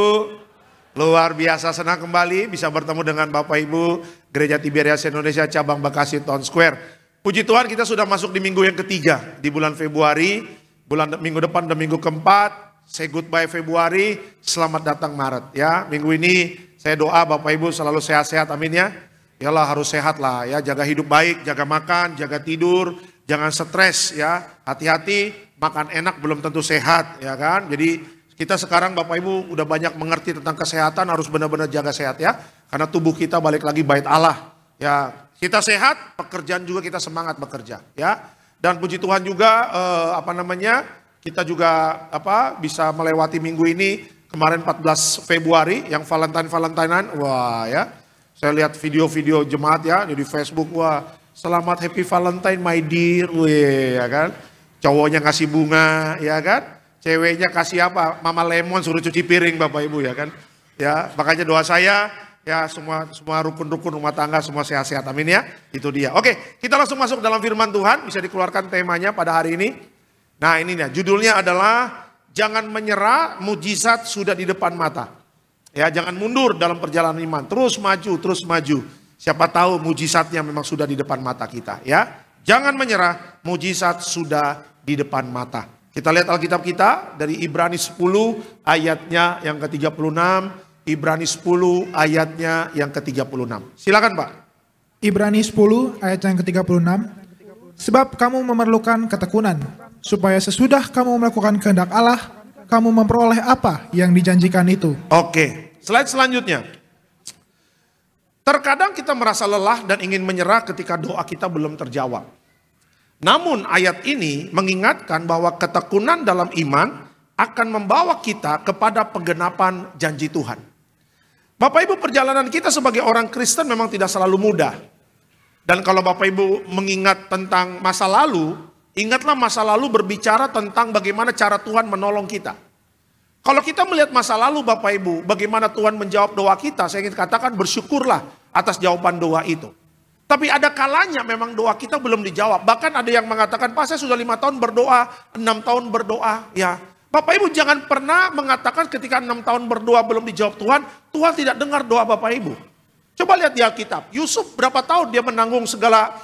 Luar biasa, senang kembali bisa bertemu dengan Bapak Ibu Gereja Tiberias Indonesia cabang Bekasi Town Square. Puji Tuhan, kita sudah masuk di minggu yang ketiga di bulan Februari. Minggu depan dan minggu keempat. Say goodbye Februari, selamat datang Maret ya. Minggu ini saya doa Bapak Ibu selalu sehat-sehat, amin ya. Yalah, harus sehat lah ya, jaga hidup baik, jaga makan, jaga tidur, jangan stres ya. Hati-hati, makan enak belum tentu sehat ya kan. Jadi kita sekarang Bapak Ibu udah banyak mengerti tentang kesehatan, harus benar-benar jaga sehat ya. Karena tubuh kita balik lagi bait Allah. Ya, kita sehat, pekerjaan juga kita semangat bekerja ya. Dan puji Tuhan juga kita juga bisa melewati minggu ini. Kemarin 14 Februari yang Valentine-Valentinean. Wah ya. Saya lihat video-video jemaat ya di Facebook, wah, selamat happy Valentine my dear. Wih, ya kan. Cowoknya ngasih bunga ya kan. Ceweknya kasih apa? Mama lemon suruh cuci piring Bapak Ibu ya kan. Ya, makanya doa saya ya semua rukun-rukun rumah tangga semua sehat-sehat. Amin ya. Itu dia. Oke, kita langsung masuk dalam firman Tuhan. Bisa dikeluarkan temanya pada hari ini. Nah, ini nih, judulnya adalah jangan menyerah, mujizat sudah di depan mata. Ya, jangan mundur dalam perjalanan iman. Terus maju, terus maju. Siapa tahu mujizatnya memang sudah di depan mata kita ya. Jangan menyerah, mujizat sudah di depan mata. Kita lihat Alkitab kita dari Ibrani 10 ayatnya yang ke-36. Ibrani 10 ayatnya yang ke-36. Silakan Pak. Ibrani 10 ayat yang ke-36. Sebab kamu memerlukan ketekunan, supaya sesudah kamu melakukan kehendak Allah, kamu memperoleh apa yang dijanjikan itu. Oke, slide selanjutnya. Terkadang kita merasa lelah dan ingin menyerah ketika doa kita belum terjawab. Namun ayat ini mengingatkan bahwa ketekunan dalam iman akan membawa kita kepada penggenapan janji Tuhan. Bapak Ibu, perjalanan kita sebagai orang Kristen memang tidak selalu mudah. Dan kalau Bapak Ibu mengingat tentang masa lalu, ingatlah masa lalu berbicara tentang bagaimana cara Tuhan menolong kita. Kalau kita melihat masa lalu Bapak Ibu, bagaimana Tuhan menjawab doa kita, saya ingin katakan bersyukurlah atas jawaban doa itu. Tapi ada kalanya memang doa kita belum dijawab. Bahkan ada yang mengatakan, Pak saya sudah 5 tahun berdoa, 6 tahun berdoa. Ya, Bapak Ibu jangan pernah mengatakan ketika 6 tahun berdoa belum dijawab Tuhan, Tuhan tidak dengar doa Bapak Ibu. Coba lihat di Alkitab, Yusuf berapa tahun dia menanggung segala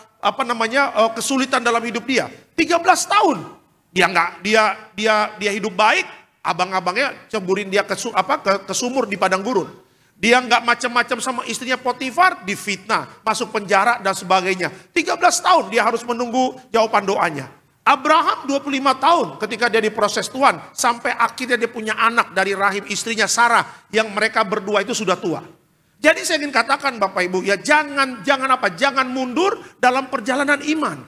kesulitan dalam hidup dia? 13 tahun. Dia hidup baik, abang-abangnya ceburin dia ke sumur di padang gurun. Dia nggak macam-macam sama istrinya Potifar, difitnah, masuk penjara dan sebagainya. 13 tahun dia harus menunggu jawaban doanya. Abraham 25 tahun ketika dia diproses Tuhan, sampai akhirnya dia punya anak dari rahim istrinya Sarah, yang mereka berdua itu sudah tua. Jadi saya ingin katakan Bapak Ibu, ya jangan mundur dalam perjalanan iman.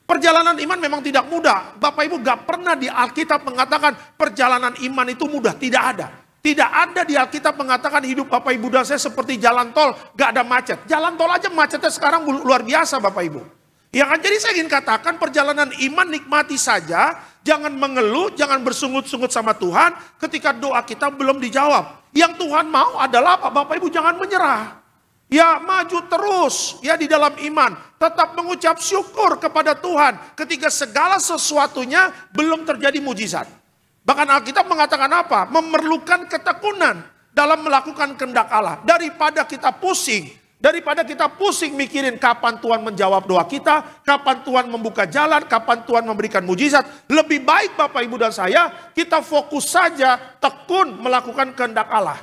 Perjalanan iman memang tidak mudah. Bapak Ibu gak pernah di Alkitab mengatakan perjalanan iman itu mudah, tidak ada. Tidak ada di Alkitab mengatakan hidup Bapak Ibu dan saya seperti jalan tol, gak ada macet. Jalan tol aja macetnya sekarang luar biasa Bapak Ibu. Ya kan, jadi saya ingin katakan perjalanan iman nikmati saja, jangan mengeluh, jangan bersungut-sungut sama Tuhan ketika doa kita belum dijawab. Yang Tuhan mau adalah apa? Bapak Ibu jangan menyerah. Ya maju terus ya di dalam iman, tetap mengucap syukur kepada Tuhan ketika segala sesuatunya belum terjadi mujizat. Bahkan Alkitab mengatakan apa? Memerlukan ketekunan dalam melakukan kehendak Allah. Daripada kita pusing mikirin kapan Tuhan menjawab doa kita, kapan Tuhan membuka jalan, kapan Tuhan memberikan mujizat. Lebih baik Bapak Ibu dan saya, kita fokus saja tekun melakukan kehendak Allah.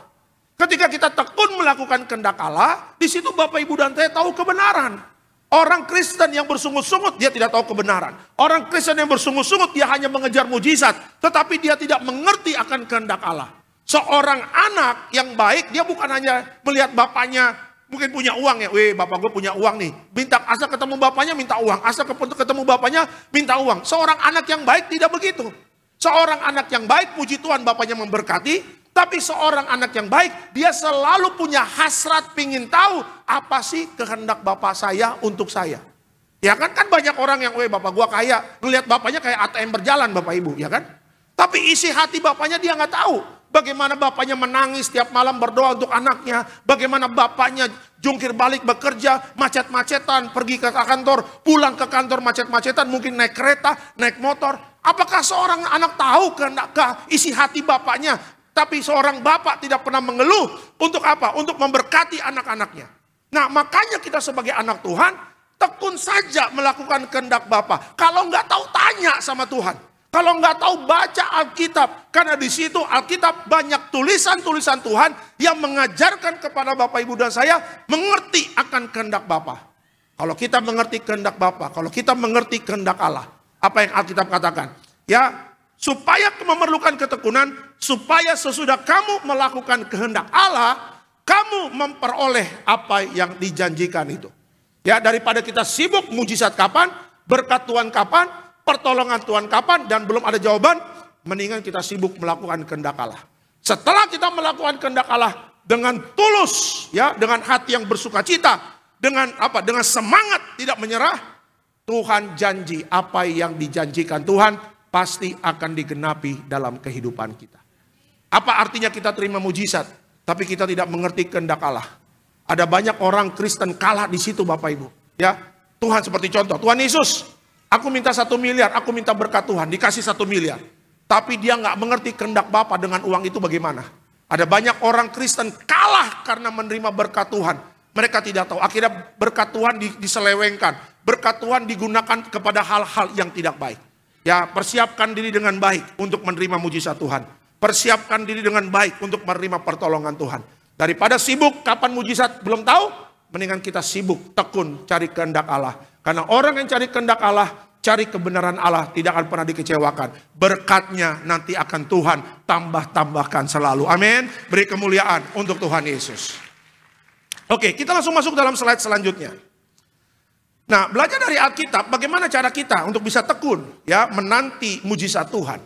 Ketika kita tekun melakukan kehendak Allah, di situ Bapak Ibu dan saya tahu kebenaran. Orang Kristen yang bersungut-sungut, dia tidak tahu kebenaran. Orang Kristen yang bersungut-sungut, dia hanya mengejar mujizat. Tetapi dia tidak mengerti akan kehendak Allah. Seorang anak yang baik, dia bukan hanya melihat bapaknya mungkin punya uang ya. Weh, bapak gue punya uang nih. Minta, asal ketemu bapaknya minta uang. Asal ketemu bapaknya minta uang. Seorang anak yang baik tidak begitu. Seorang anak yang baik, puji Tuhan bapaknya memberkati. Tapi seorang anak yang baik, dia selalu punya hasrat pingin tahu apa sih kehendak bapak saya untuk saya. Ya kan banyak orang yang, weh bapak gua kaya. Ngelihat bapaknya kayak ATM berjalan bapak ibu, ya kan. Tapi isi hati bapaknya dia nggak tahu. Bagaimana bapaknya menangis tiap malam berdoa untuk anaknya. Bagaimana bapaknya jungkir balik bekerja, macet-macetan, pergi ke kantor, pulang ke kantor macet-macetan, mungkin naik kereta, naik motor. Apakah seorang anak tahu kehendak isi hati bapaknya? Tapi seorang bapak tidak pernah mengeluh. Untuk apa? Untuk memberkati anak-anaknya. Nah, makanya kita sebagai anak Tuhan, tekun saja melakukan kehendak Bapa. Kalau nggak tahu tanya sama Tuhan. Kalau nggak tahu baca Alkitab. Karena di situ Alkitab banyak tulisan-tulisan Tuhan yang mengajarkan kepada Bapak Ibu dan saya mengerti akan kehendak Bapa. Kalau kita mengerti kehendak Bapa, kalau kita mengerti kehendak Allah, apa yang Alkitab katakan? Ya, supaya memerlukan ketekunan, supaya sesudah kamu melakukan kehendak Allah, kamu memperoleh apa yang dijanjikan itu. Ya, daripada kita sibuk mujizat kapan, berkat Tuhan kapan, pertolongan Tuhan kapan, dan belum ada jawaban, mendingan kita sibuk melakukan kehendak Allah. Setelah kita melakukan kehendak Allah dengan tulus, ya, dengan hati yang bersuka cita, dengan apa? Dengan semangat tidak menyerah, Tuhan janji apa yang dijanjikan Tuhan pasti akan digenapi dalam kehidupan kita. Apa artinya kita terima mujizat, tapi kita tidak mengerti kehendak Allah? Ada banyak orang Kristen kalah di situ Bapak Ibu. Ya, Tuhan seperti contoh, Tuhan Yesus, aku minta 1 miliar, aku minta berkat Tuhan, dikasih 1 miliar. Tapi dia nggak mengerti kehendak Bapa dengan uang itu bagaimana. Ada banyak orang Kristen kalah karena menerima berkat Tuhan. Mereka tidak tahu, akhirnya berkat Tuhan diselewengkan. Berkat Tuhan digunakan kepada hal-hal yang tidak baik. Ya, persiapkan diri dengan baik untuk menerima mujizat Tuhan. Persiapkan diri dengan baik untuk menerima pertolongan Tuhan. Daripada sibuk kapan mujizat belum tahu, mendingan kita sibuk tekun cari kehendak Allah. Karena orang yang cari kehendak Allah, cari kebenaran Allah, tidak akan pernah dikecewakan. Berkatnya nanti akan Tuhan tambah-tambahkan selalu. Amin. Beri kemuliaan untuk Tuhan Yesus. Oke, kita langsung masuk dalam slide selanjutnya. Nah, belajar dari Alkitab, bagaimana cara kita untuk bisa tekun, ya, menanti mujizat Tuhan.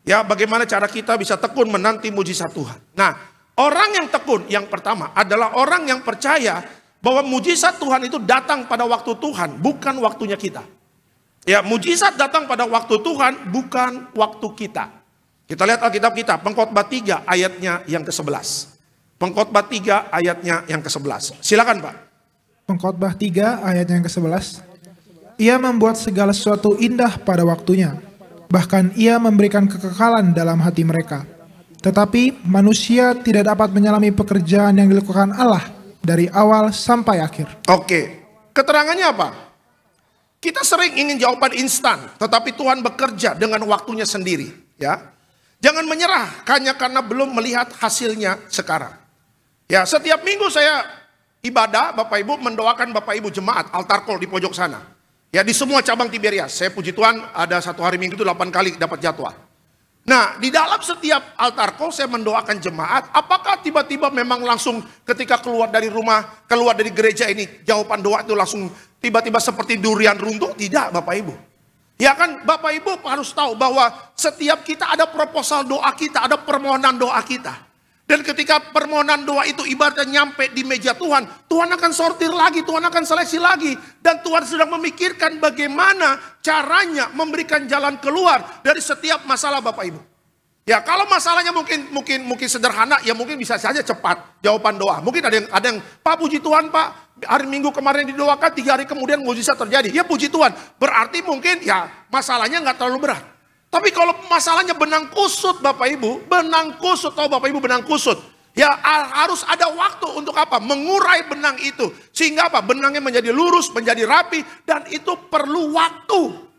Ya, bagaimana cara kita bisa tekun menanti mujizat Tuhan. Nah, orang yang tekun yang pertama adalah orang yang percaya bahwa mujizat Tuhan itu datang pada waktu Tuhan, bukan waktunya kita. Ya, mujizat datang pada waktu Tuhan, bukan waktu kita. Kita lihat Alkitab kita, Pengkhotbah 3 ayatnya yang ke-11. Pengkhotbah 3 ayatnya yang ke-11. Silakan Pak. Pengkhotbah 3 ayat yang ke-11. Ia membuat segala sesuatu indah pada waktunya. Bahkan ia memberikan kekekalan dalam hati mereka. Tetapi manusia tidak dapat menyelami pekerjaan yang dilakukan Allah dari awal sampai akhir. Oke, keterangannya apa? Kita sering ingin jawaban instan, tetapi Tuhan bekerja dengan waktunya sendiri. Ya, jangan menyerah hanya karena belum melihat hasilnya sekarang. Ya, setiap minggu saya ibadah, Bapak Ibu mendoakan Bapak Ibu jemaat altar call di pojok sana. Ya, di semua cabang Tiberias. Saya puji Tuhan ada 1 hari minggu itu 8 kali dapat jadwal. Nah, di dalam setiap altar call saya mendoakan jemaat. Apakah tiba-tiba memang langsung ketika keluar dari rumah, keluar dari gereja ini, jawaban doa itu langsung tiba-tiba seperti durian runtuh? Tidak Bapak Ibu. Ya kan, Bapak Ibu harus tahu bahwa setiap kita ada proposal doa kita, ada permohonan doa kita. Dan ketika permohonan doa itu ibaratnya nyampe di meja Tuhan, Tuhan akan sortir lagi, Tuhan akan seleksi lagi. Dan Tuhan sedang memikirkan bagaimana caranya memberikan jalan keluar dari setiap masalah Bapak Ibu. Ya, kalau masalahnya mungkin sederhana, ya mungkin bisa saja cepat jawaban doa. Mungkin ada yang Pak puji Tuhan Pak, hari Minggu kemarin didoakan, 3 hari kemudian mujizat terjadi. Ya puji Tuhan, berarti mungkin ya masalahnya nggak terlalu berat. Tapi kalau masalahnya benang kusut Bapak Ibu, benang kusut, tahu Bapak Ibu benang kusut. Ya harus ada waktu untuk apa? Mengurai benang itu. Sehingga apa? Benangnya menjadi lurus, menjadi rapi, dan itu perlu waktu.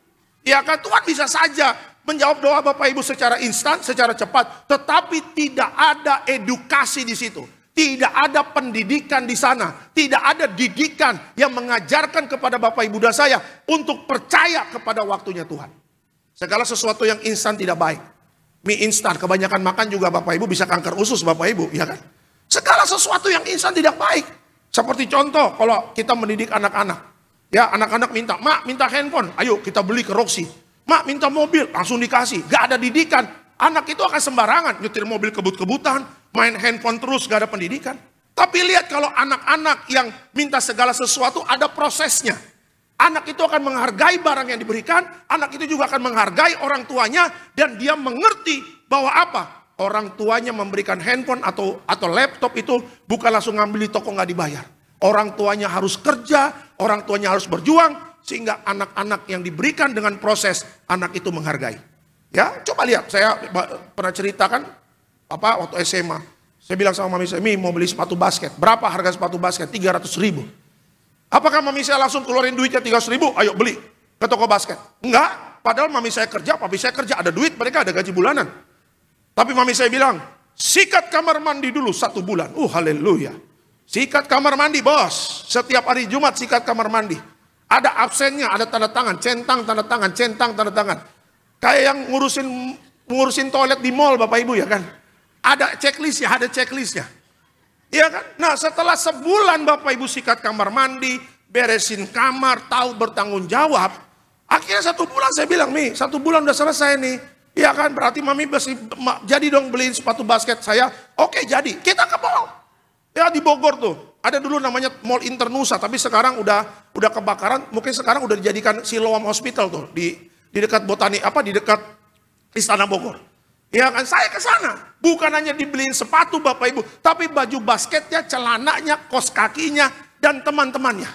Ya kan, Tuhan bisa saja menjawab doa Bapak Ibu secara instan, secara cepat. Tetapi tidak ada edukasi di situ. Tidak ada pendidikan di sana. Tidak ada didikan yang mengajarkan kepada Bapak Ibu dan saya untuk percaya kepada waktunya Tuhan. Segala sesuatu yang instan tidak baik. Mie instan, kebanyakan makan juga Bapak Ibu bisa kanker usus Bapak Ibu, ya kan? Segala sesuatu yang instan tidak baik. Seperti contoh, kalau kita mendidik anak-anak. Ya, anak-anak minta, "Mak, minta handphone." Ayo kita beli ke Roxy. "Mak, minta mobil." Langsung dikasih. Gak ada didikan. Anak itu akan sembarangan. Nyetir mobil kebut-kebutan. Main handphone terus, gak ada pendidikan. Tapi lihat kalau anak-anak yang minta segala sesuatu ada prosesnya. Anak itu akan menghargai barang yang diberikan. Anak itu juga akan menghargai orang tuanya. Dan dia mengerti bahwa apa? Orang tuanya memberikan handphone atau laptop itu bukan langsung ngambil di toko nggak dibayar. Orang tuanya harus kerja, orang tuanya harus berjuang. Sehingga anak-anak yang diberikan dengan proses, anak itu menghargai. Ya, coba lihat, saya pernah ceritakan waktu SMA. Saya bilang sama mami saya, "Mi, mau beli sepatu basket. Berapa harga sepatu basket? 300.000. Apakah mami saya langsung keluarin duitnya 300.000? Ayo beli ke toko basket. Enggak, padahal mami saya kerja, papi saya kerja, ada duit, mereka ada gaji bulanan. Tapi mami saya bilang, "Sikat kamar mandi dulu 1 bulan. Haleluya. Sikat kamar mandi bos. Setiap hari Jumat sikat kamar mandi. Ada absennya, ada tanda tangan, centang tanda tangan, centang tanda tangan. Kayak yang ngurusin toilet di mall Bapak Ibu ya kan. Ada checklistnya. Iya kan? Nah setelah sebulan Bapak Ibu sikat kamar mandi, beresin kamar, tahu bertanggung jawab. Akhirnya 1 bulan saya bilang, "Mi, 1 bulan udah selesai nih. Iya kan, berarti mami jadi dong beliin sepatu basket saya." Oke jadi, kita ke mall. Ya di Bogor tuh, ada dulu namanya Mall Internusa, tapi sekarang udah kebakaran. Mungkin sekarang udah dijadikan Siloam Hospital tuh di dekat di dekat Istana Bogor. Ya kan, saya ke sana. Bukan hanya dibeliin sepatu Bapak Ibu, tapi baju basketnya, celananya, kaos kakinya, dan teman-temannya.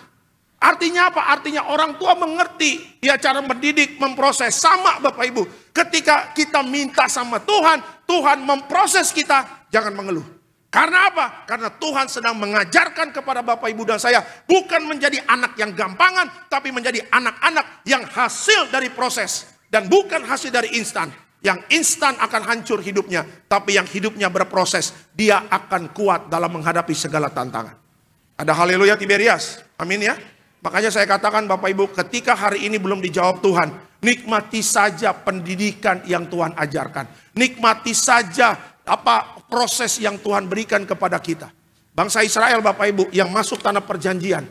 Artinya apa? Artinya orang tua mengerti ya cara mendidik, memproses. Sama Bapak Ibu, ketika kita minta sama Tuhan, Tuhan memproses kita, jangan mengeluh. Karena apa? Karena Tuhan sedang mengajarkan kepada Bapak Ibu dan saya, bukan menjadi anak yang gampangan, tapi menjadi anak-anak yang hasil dari proses. Dan bukan hasil dari instan. Yang instan akan hancur hidupnya, tapi yang hidupnya berproses, dia akan kuat dalam menghadapi segala tantangan. Ada haleluya Tiberias, amin ya. Makanya saya katakan Bapak Ibu, ketika hari ini belum dijawab Tuhan, nikmati saja pendidikan yang Tuhan ajarkan. Nikmati saja proses yang Tuhan berikan kepada kita. Bangsa Israel Bapak Ibu yang masuk tanah perjanjian,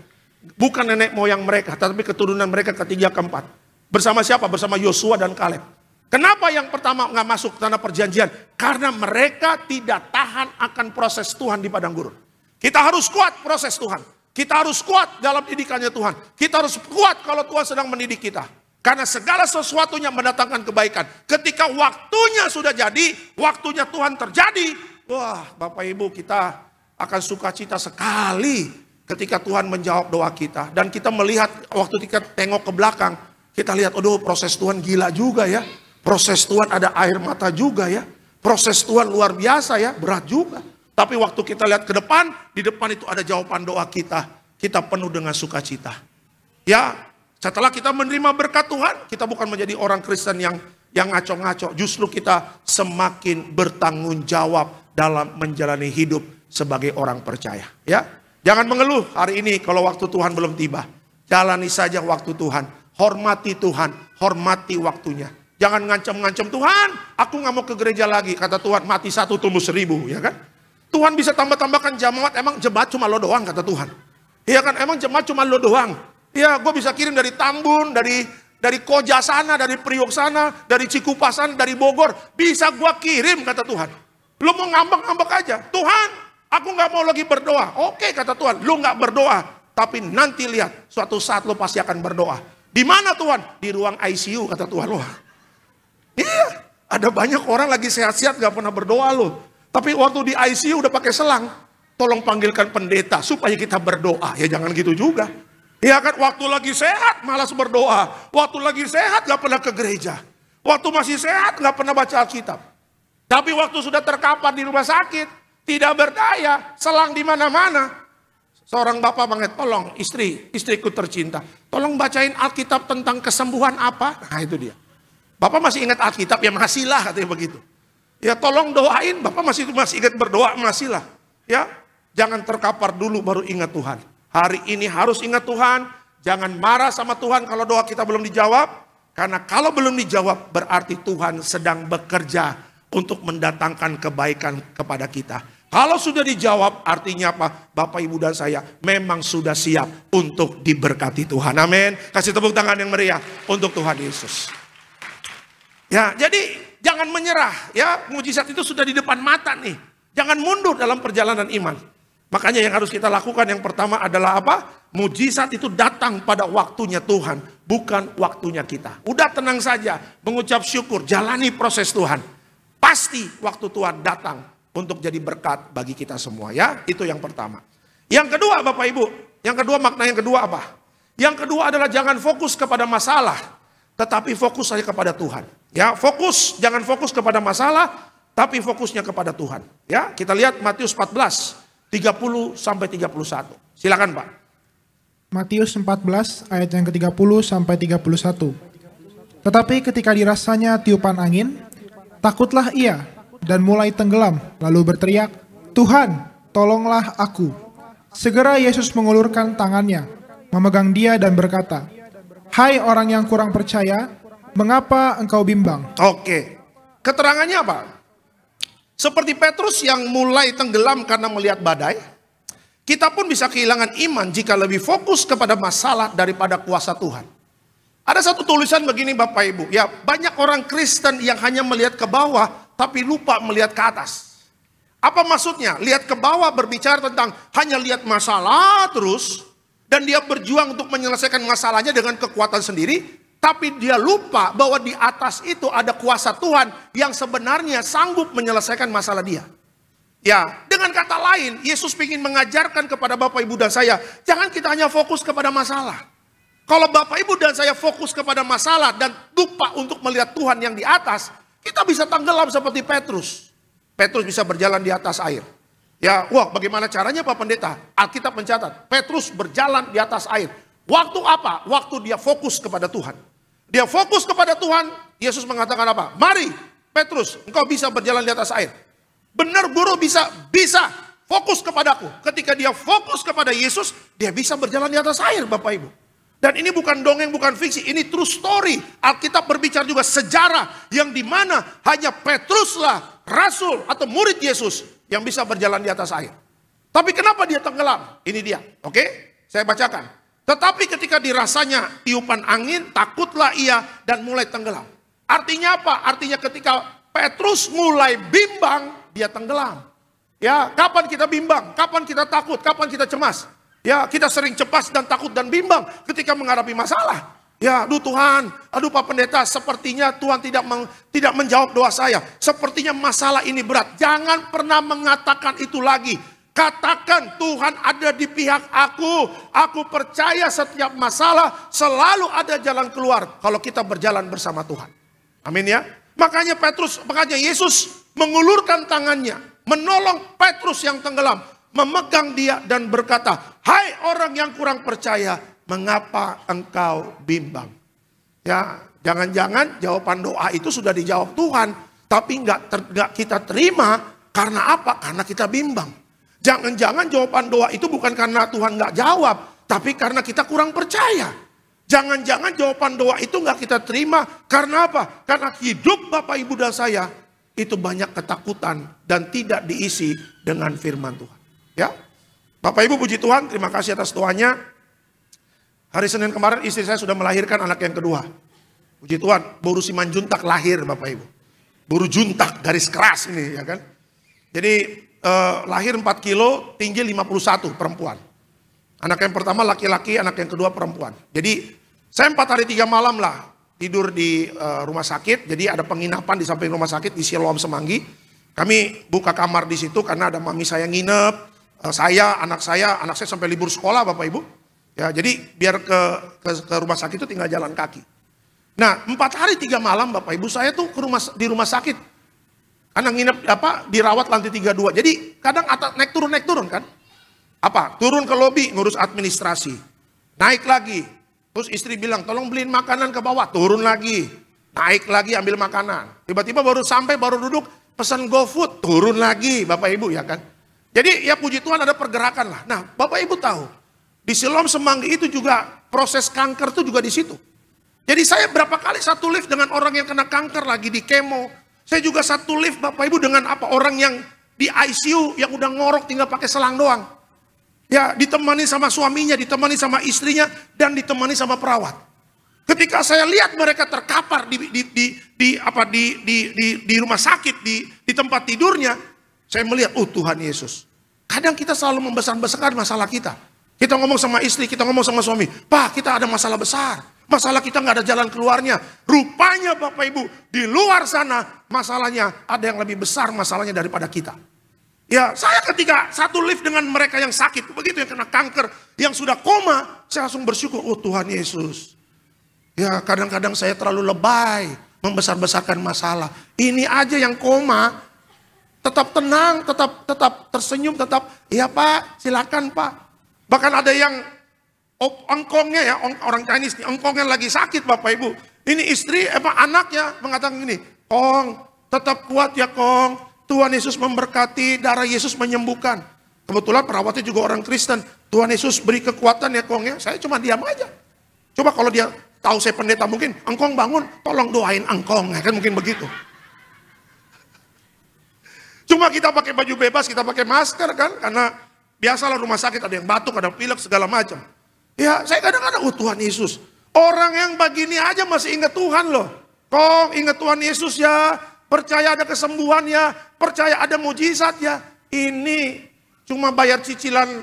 bukan nenek moyang mereka, tetapi keturunan mereka ketiga keempat. Bersama siapa? Bersama Yosua dan Kaleb. Kenapa yang pertama nggak masuk tanah perjanjian? Karena mereka tidak tahan akan proses Tuhan di padang gurun. Kita harus kuat proses Tuhan. Kita harus kuat dalam didikannya Tuhan. Kita harus kuat kalau Tuhan sedang mendidik kita. Karena segala sesuatunya mendatangkan kebaikan. Ketika waktunya sudah jadi, waktunya Tuhan terjadi. Wah Bapak Ibu, kita akan sukacita sekali ketika Tuhan menjawab doa kita. Dan kita melihat waktu kita tengok ke belakang, kita lihat, aduh proses Tuhan gila juga ya. Proses Tuhan ada air mata juga ya. Proses Tuhan luar biasa ya, berat juga. Tapi waktu kita lihat ke depan, di depan itu ada jawaban doa kita. Kita penuh dengan sukacita. Ya, setelah kita menerima berkat Tuhan, kita bukan menjadi orang Kristen yang ngaco-ngaco. Justru kita semakin bertanggung jawab dalam menjalani hidup sebagai orang percaya. Ya, jangan mengeluh hari ini kalau waktu Tuhan belum tiba. Jalani saja waktu Tuhan. Hormati Tuhan, hormati waktunya. Jangan ngancam-ngancam, "Tuhan, aku nggak mau ke gereja lagi." Kata Tuhan, mati 1 tumbuh 1000, ya kan? Tuhan bisa tambah-tambahkan jemaat, emang jemaat cuma lo doang, kata Tuhan. Iya kan, emang jemaat cuma lo doang. Ya, gue bisa kirim dari Tambun, dari Koja sana, dari Priok sana, dari Cikupa sana, dari Bogor. Bisa gue kirim, kata Tuhan. Lo mau ngambek-ngambek aja. "Tuhan, aku nggak mau lagi berdoa." Oke, kata Tuhan, lo nggak berdoa. Tapi nanti lihat, suatu saat lo pasti akan berdoa. Di mana Tuhan? Di ruang ICU, kata Tuhan. Wah, iya, ada banyak orang lagi sehat-sehat gak pernah berdoa loh. Tapi waktu di ICU udah pakai selang. Tolong panggilkan pendeta supaya kita berdoa. Ya jangan gitu juga. Ya kan, waktu lagi sehat malas berdoa. Waktu lagi sehat gak pernah ke gereja. Waktu masih sehat gak pernah baca Alkitab. Tapi waktu sudah terkapar di rumah sakit, tidak berdaya, selang di mana-mana. Seorang bapak banget, "Tolong istriku tercinta, tolong bacain Alkitab tentang kesembuhan apa?" Nah itu dia. Bapak masih ingat Alkitab, ya masihlah, katanya begitu. Ya tolong doain, Bapak masih ingat berdoa, masihlah. Ya, jangan terkapar dulu baru ingat Tuhan. Hari ini harus ingat Tuhan. Jangan marah sama Tuhan kalau doa kita belum dijawab. Karena kalau belum dijawab berarti Tuhan sedang bekerja untuk mendatangkan kebaikan kepada kita. Kalau sudah dijawab, artinya apa? Bapak, Ibu, dan saya memang sudah siap untuk diberkati Tuhan. Amin. Kasih tepuk tangan yang meriah untuk Tuhan Yesus. Ya, jadi jangan menyerah. Ya, mujizat itu sudah di depan mata nih. Jangan mundur dalam perjalanan iman. Makanya yang harus kita lakukan yang pertama adalah apa? Mujizat itu datang pada waktunya Tuhan, bukan waktunya kita. Udah tenang saja, mengucap syukur, jalani proses Tuhan. Pasti waktu Tuhan datang untuk jadi berkat bagi kita semua, ya. Itu yang pertama. Yang kedua, Bapak Ibu, yang kedua, makna yang kedua apa? Yang kedua adalah jangan fokus kepada masalah, tetapi fokus saja kepada Tuhan. Ya, fokus, jangan fokus kepada masalah, tapi fokusnya kepada Tuhan. Ya, kita lihat Matius 14 30 sampai 31. Silakan, Pak. Matius 14 ayat yang ke-30 sampai 31. Tetapi ketika dirasanya tiupan angin, takutlah ia dan mulai tenggelam, lalu berteriak, "Tuhan, tolonglah aku." Segera Yesus mengulurkan tangannya, memegang dia dan berkata, "Hai orang yang kurang percaya, mengapa engkau bimbang?" Oke, keterangannya apa? Seperti Petrus yang mulai tenggelam karena melihat badai, kita pun bisa kehilangan iman jika lebih fokus kepada masalah daripada kuasa Tuhan. Ada satu tulisan begini, Bapak Ibu, ya, banyak orang Kristen yang hanya melihat ke bawah tapi lupa melihat ke atas. Apa maksudnya? Lihat ke bawah berbicara tentang hanya lihat masalah terus, dan dia berjuang untuk menyelesaikan masalahnya dengan kekuatan sendiri, tapi dia lupa bahwa di atas itu ada kuasa Tuhan yang sebenarnya sanggup menyelesaikan masalah dia. Ya, dengan kata lain, Yesus ingin mengajarkan kepada Bapak, Ibu, dan saya, jangan kita hanya fokus kepada masalah. Kalau Bapak, Ibu, dan saya fokus kepada masalah dan lupa untuk melihat Tuhan yang di atas, kita bisa tenggelam seperti Petrus. Petrus bisa berjalan di atas air. Ya, wah, bagaimana caranya Pak Pendeta? Alkitab mencatat, Petrus berjalan di atas air. Waktu apa? Waktu dia fokus kepada Tuhan. Dia fokus kepada Tuhan, Yesus mengatakan apa? Mari, Petrus, engkau bisa berjalan di atas air. Benar, Guru, bisa fokus kepadaku. Ketika dia fokus kepada Yesus, dia bisa berjalan di atas air, Bapak Ibu. Dan ini bukan dongeng, bukan fiksi, ini true story. Alkitab berbicara juga sejarah yang dimana hanya Petruslah rasul atau murid Yesus yang bisa berjalan di atas air. Tapi kenapa dia tenggelam? Ini dia, oke? Saya bacakan. Tetapi ketika dirasanya tiupan angin, takutlah ia dan mulai tenggelam. Artinya apa? Artinya ketika Petrus mulai bimbang, dia tenggelam. Ya, kapan kita bimbang? Kapan kita takut? Kapan kita cemas? Ya, kita sering cemas dan takut dan bimbang ketika menghadapi masalah. Ya, aduh Tuhan, aduh Pak Pendeta, sepertinya Tuhan tidak menjawab doa saya. Sepertinya masalah ini berat. Jangan pernah mengatakan itu lagi. Katakan, Tuhan ada di pihak aku. Aku percaya setiap masalah selalu ada jalan keluar kalau kita berjalan bersama Tuhan. Amin ya. Makanya Yesus mengulurkan tangannya, menolong Petrus yang tenggelam, memegang dia dan berkata, "Hai orang yang kurang percaya, mengapa engkau bimbang?" Ya, jangan-jangan jawaban doa itu sudah dijawab Tuhan, tapi nggak kita terima karena apa? Karena kita bimbang. Jangan-jangan jawaban doa itu bukan karena Tuhan nggak jawab, tapi karena kita kurang percaya. Jangan-jangan jawaban doa itu nggak kita terima karena apa? Karena hidup Bapak, Ibu, dan saya itu banyak ketakutan dan tidak diisi dengan firman Tuhan. Ya, Bapak Ibu, puji Tuhan, terima kasih atas doanya. Hari Senin kemarin istri saya sudah melahirkan anak yang kedua. Puji Tuhan, Boru Simanjuntak lahir, Bapak Ibu. Boru juntak, garis keras ini, ya kan. Jadi lahir 4 kilo, tinggi 51, perempuan. Anak yang pertama laki-laki, anak yang kedua perempuan. Jadi saya 4 hari 3 malam lah tidur di rumah sakit. Jadi ada penginapan di samping rumah sakit di Siloam Semanggi. Kami buka kamar di situ karena ada mami saya nginep. Anak saya sampai libur sekolah, Bapak Ibu. Ya, jadi biar ke rumah sakit itu tinggal jalan kaki. Nah, 4 hari 3 malam Bapak Ibu saya tuh di rumah sakit. Karena nginep dirawat lantai 32. Jadi kadang naik turun kan. Turun ke lobi ngurus administrasi. Naik lagi. Terus istri bilang, "Tolong beliin makanan ke bawah." Turun lagi. Naik lagi ambil makanan. Tiba-tiba baru sampai, baru duduk, pesan GoFood. Turun lagi, Bapak Ibu, ya kan. Jadi ya puji Tuhan ada pergerakan lah. Nah, Bapak Ibu tahu, di Siloam Semanggi itu juga proses kanker itu juga di situ. Jadi saya berapa kali satu lift dengan orang yang kena kanker lagi di kemo. Saya juga satu lift Bapak Ibu dengan orang yang di ICU yang udah ngorok tinggal pakai selang doang. Ya, ditemani sama suaminya, ditemani sama istrinya, dan ditemani sama perawat. Ketika saya lihat mereka terkapar di rumah sakit, di tempat tidurnya, saya melihat, Tuhan Yesus. Kadang kita selalu membesar-besarkan masalah kita. Kita ngomong sama istri, kita ngomong sama suami, Pak, kita ada masalah besar. Masalah kita nggak ada jalan keluarnya. Rupanya Bapak Ibu, di luar sana masalahnya ada yang lebih besar masalahnya daripada kita. Ya, saya ketika satu lift dengan mereka yang sakit, begitu yang kena kanker, yang sudah koma, saya langsung bersyukur, Tuhan Yesus. Ya, kadang-kadang saya terlalu lebay, membesar-besarkan masalah. Ini aja yang koma, tetap tenang, tetap tersenyum, tetap, iya Pak, silakan Pak. Bahkan ada yang engkongnya ya, orang Chinese nih, engkongnya lagi sakit Bapak Ibu. Ini istri, anaknya mengatakan gini, Kong, tetap kuat ya Kong. Tuhan Yesus memberkati, darah Yesus menyembuhkan. Kebetulan perawatnya juga orang Kristen. Tuhan Yesus beri kekuatan ya Kong ya. Saya cuma diam aja. Coba kalau dia tahu saya pendeta mungkin, engkong bangun, tolong doain engkong. Ya kan mungkin begitu. Cuma kita pakai baju bebas, kita pakai masker kan. Karena biasalah rumah sakit ada yang batuk, ada pilek, segala macam. Ya saya kadang-kadang, Tuhan Yesus. Orang yang begini aja masih ingat Tuhan loh. Kong ingat Tuhan Yesus ya. Percaya ada kesembuhan ya. Percaya ada mujizat ya. Ini cuma bayar cicilan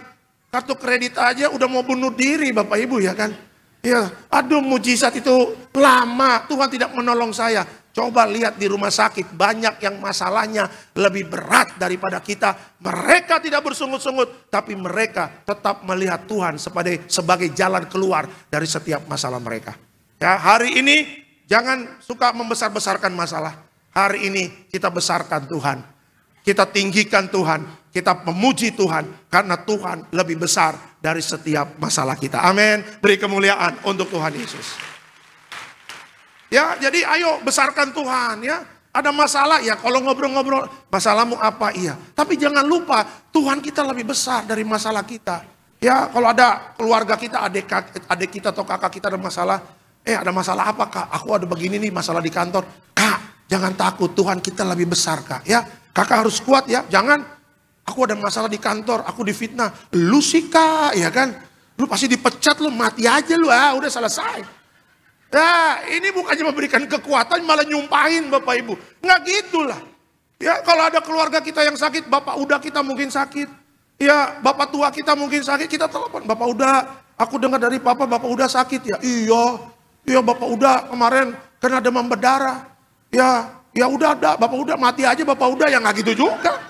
kartu kredit aja udah mau bunuh diri Bapak Ibu ya kan. Ya, aduh mujizat itu lama. Tuhan tidak menolong saya. Coba lihat di rumah sakit, banyak yang masalahnya lebih berat daripada kita. Mereka tidak bersungut-sungut, tapi mereka tetap melihat Tuhan sebagai jalan keluar dari setiap masalah mereka. Ya, hari ini jangan suka membesar-besarkan masalah. Hari ini kita besarkan Tuhan. Kita tinggikan Tuhan. Kita memuji Tuhan. Karena Tuhan lebih besar dari setiap masalah kita. Amin. Beri kemuliaan untuk Tuhan Yesus. Ya, jadi ayo besarkan Tuhan ya. Ada masalah ya, kalau ngobrol-ngobrol, masalahmu apa? Iya. Tapi jangan lupa, Tuhan kita lebih besar dari masalah kita. Ya, kalau ada keluarga kita, adik kita atau kakak kita ada masalah. Ada masalah apa Kak? Aku ada begini nih, masalah di kantor. Kak, jangan takut, Tuhan kita lebih besar Kak. Ya, kakak harus kuat ya. Jangan, aku ada masalah di kantor, aku difitnah. Lu sih Kak, ya kan? Lu pasti dipecat, lu mati aja lu, udah selesai. Nah, ini bukannya memberikan kekuatan, malah nyumpahin Bapak Ibu. Nggak gitulah. Ya, kalau ada keluarga kita yang sakit, Bapak udah kita mungkin sakit. Ya, Bapak tua kita mungkin sakit, kita telepon. Bapak udah, aku dengar dari Bapak udah sakit ya. Iya Bapak udah kemarin kena demam berdarah. Ya udah ada, Bapak udah mati aja, Bapak udah, ya nggak gitu juga.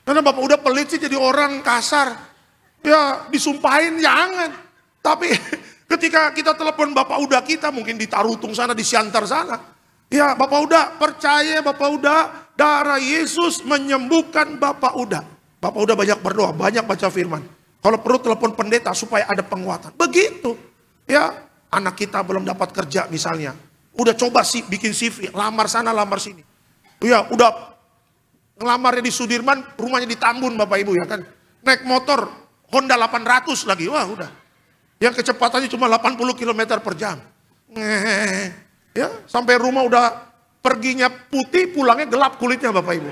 Karena Bapak udah pelit sih jadi orang kasar. Ya, disumpahin jangan. Tapi ketika kita telepon Bapak udah kita, mungkin di Tarutung sana, di Siantar sana. Ya Bapak udah, percaya Bapak udah, darah Yesus menyembuhkan Bapak udah. Bapak udah banyak berdoa, banyak baca firman. Kalau perlu telepon pendeta supaya ada penguatan. Begitu. Ya, anak kita belum dapat kerja misalnya. Udah coba sih bikin CV, lamar sana, lamar sini. Ya udah ngelamarnya di Sudirman, rumahnya di Tambun Bapak Ibu ya kan. Naik motor Honda 800 lagi, wah udah. Yang kecepatannya cuma 80 km per jam. Ya, sampai rumah udah perginya putih, pulangnya gelap kulitnya Bapak Ibu.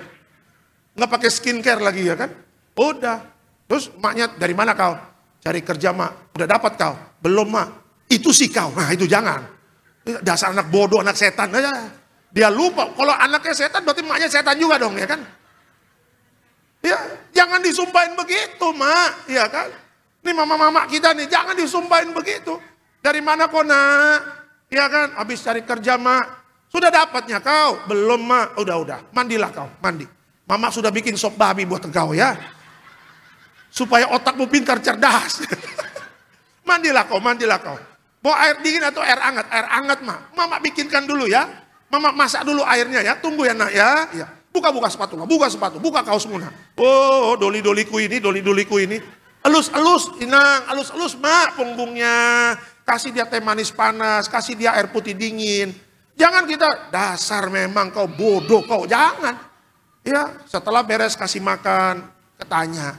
Nggak pakai skincare lagi ya kan. Udah. Terus maknya, dari mana kau? Cari kerja mak. Udah dapat kau? Belum mak. Itu sih kau. Nah itu jangan. Dasar anak bodoh, anak setan. Dia lupa. Kalau anaknya setan berarti maknya setan juga dong ya kan. Ya, jangan disumpahin begitu mak. Ya kan. Ini mama-mama kita nih, jangan disumpahin begitu. Dari mana kau nak? Ya kan, habis cari kerja mak. Sudah dapatnya kau? Belum mak. Udah. Mandilah kau, mandi. Mama sudah bikin sop babi buat engkau ya. Supaya otakmu pintar cerdas. Mandilah kau. Mau air dingin atau air hangat? Air hangat mak. Mama bikinkan dulu ya. Mama masak dulu airnya ya. Tunggu ya nak ya. Ya. Buka sepatu, buka kaos muna. Oh, doli-doliku ini. Elus, inang, elus mak punggungnya. Kasih dia teh manis panas, kasih dia air putih dingin. Jangan kita, dasar memang kau bodoh kau, jangan. Ya, setelah beres kasih makan, ketanya,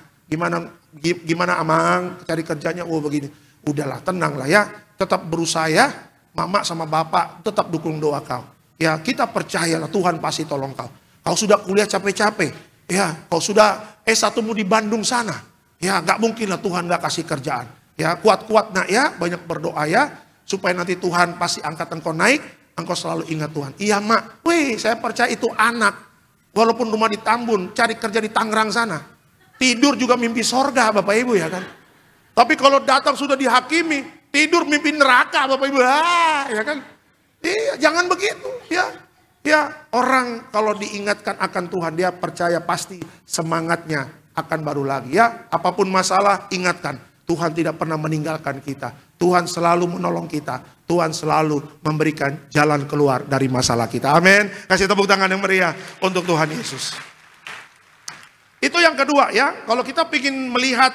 gimana amang, cari kerjanya, oh begini. Udahlah, tenanglah ya, tetap berusaha ya, mama sama bapak tetap dukung doa kau. ya kita percayalah Tuhan pasti tolong kau. Kau sudah kuliah capek-capek, ya kau sudah S1-mu di Bandung sana, ya gak mungkin lah Tuhan gak kasih kerjaan. Ya kuat-kuat nak ya, banyak berdoa ya, supaya nanti Tuhan pasti angkat engkau naik, engkau selalu ingat Tuhan. Iya mak, wih saya percaya itu anak, walaupun rumah di Tambun, cari kerja di Tangerang sana, tidur juga mimpi sorga Bapak Ibu ya kan. Tapi kalau datang sudah dihakimi, tidur mimpi neraka Bapak Ibu, ya kan. Iya jangan begitu ya. Ya, orang kalau diingatkan akan Tuhan, dia percaya pasti semangatnya akan baru lagi. Ya, apapun masalah, ingatkan. Tuhan tidak pernah meninggalkan kita. Tuhan selalu menolong kita. Tuhan selalu memberikan jalan keluar dari masalah kita. Amin. Kasih tepuk tangan yang meriah untuk Tuhan Yesus. Itu yang kedua ya. Kalau kita ingin melihat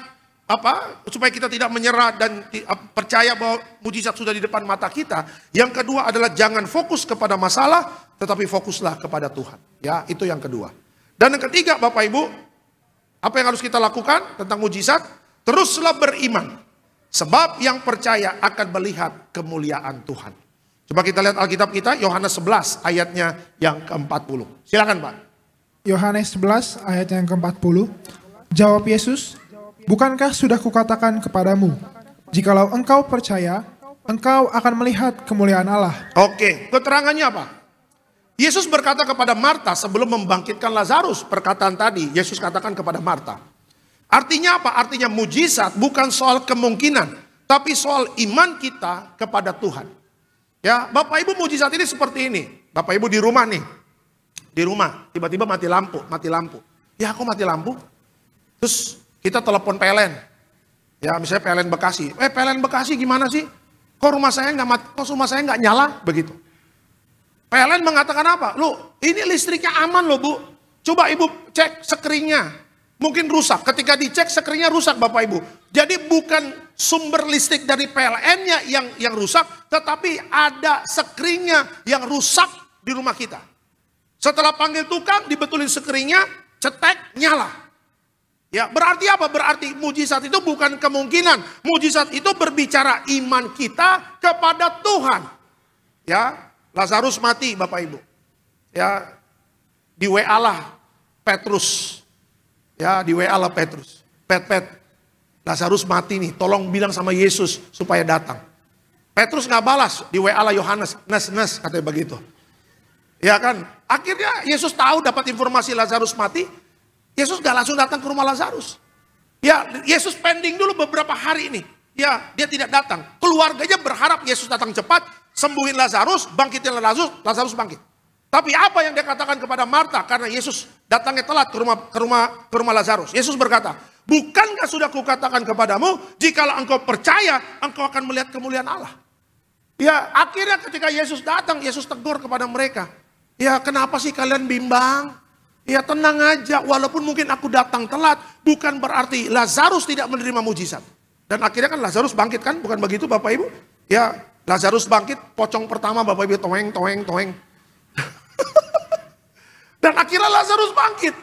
supaya kita tidak menyerah dan percaya bahwa mujizat sudah di depan mata kita. Yang kedua adalah jangan fokus kepada masalah, tetapi fokuslah kepada Tuhan. Ya, itu yang kedua. Dan yang ketiga Bapak Ibu, apa yang harus kita lakukan tentang mujizat? Teruslah beriman. Sebab yang percaya akan melihat kemuliaan Tuhan. Coba kita lihat Alkitab kita, Yohanes 11 ayatnya yang ke-40. Silakan Pak. Yohanes 11 ayat yang ke-40. Jawab Yesus, bukankah sudah kukatakan kepadamu, jikalau engkau percaya, engkau akan melihat kemuliaan Allah. Oke, keterangannya apa? Yesus berkata kepada Marta sebelum membangkitkan Lazarus, perkataan tadi, Yesus katakan kepada Marta. Artinya apa? Artinya mujizat bukan soal kemungkinan, tapi soal iman kita kepada Tuhan. Ya, Bapak Ibu mujizat ini seperti ini. Bapak Ibu di rumah nih, di rumah tiba-tiba mati lampu. Ya aku mati lampu, terus kita telepon PLN, ya misalnya PLN Bekasi. PLN Bekasi gimana sih? Kok rumah saya nggak nyala? Begitu. PLN mengatakan apa? Loh, ini listriknya aman loh Bu. Coba Ibu cek sekringnya. Mungkin rusak. Ketika dicek sekringnya rusak Bapak Ibu. Jadi bukan sumber listrik dari PLN-nya yang rusak, tetapi ada sekringnya yang rusak di rumah kita. Setelah panggil tukang, dibetulin sekringnya, cetek, nyala. Ya, berarti apa? Berarti mujizat itu bukan kemungkinan. Mujizat itu berbicara iman kita kepada Tuhan. Ya, Lazarus mati Bapak Ibu. Ya, di WA lah Petrus. Ya, di WA lah Petrus. Pet, Lazarus mati nih, tolong bilang sama Yesus supaya datang. Petrus nggak balas, di WA lah Yohanes, nes, katanya begitu. Ya kan, akhirnya Yesus tahu dapat informasi Lazarus mati. Yesus gak langsung datang ke rumah Lazarus. Ya, Yesus pending dulu beberapa hari ini. Ya, dia tidak datang. Keluarganya berharap Yesus datang cepat, sembuhin Lazarus, bangkitin Lazarus bangkit. Tapi apa yang dia katakan kepada Marta karena Yesus datangnya telat ke rumah Lazarus. Yesus berkata, bukankah sudah kukatakan kepadamu, jikalau engkau percaya, engkau akan melihat kemuliaan Allah. Ya, akhirnya ketika Yesus datang, Yesus tegur kepada mereka. Ya, kenapa sih kalian bimbang? Ya, tenang aja, walaupun mungkin aku datang telat, bukan berarti Lazarus tidak menerima mujizat. Dan akhirnya kan Lazarus bangkit kan, bukan begitu Bapak Ibu? Ya, Lazarus bangkit, pocong pertama Bapak Ibu, toeng. Dan akhirnya Lazarus bangkit.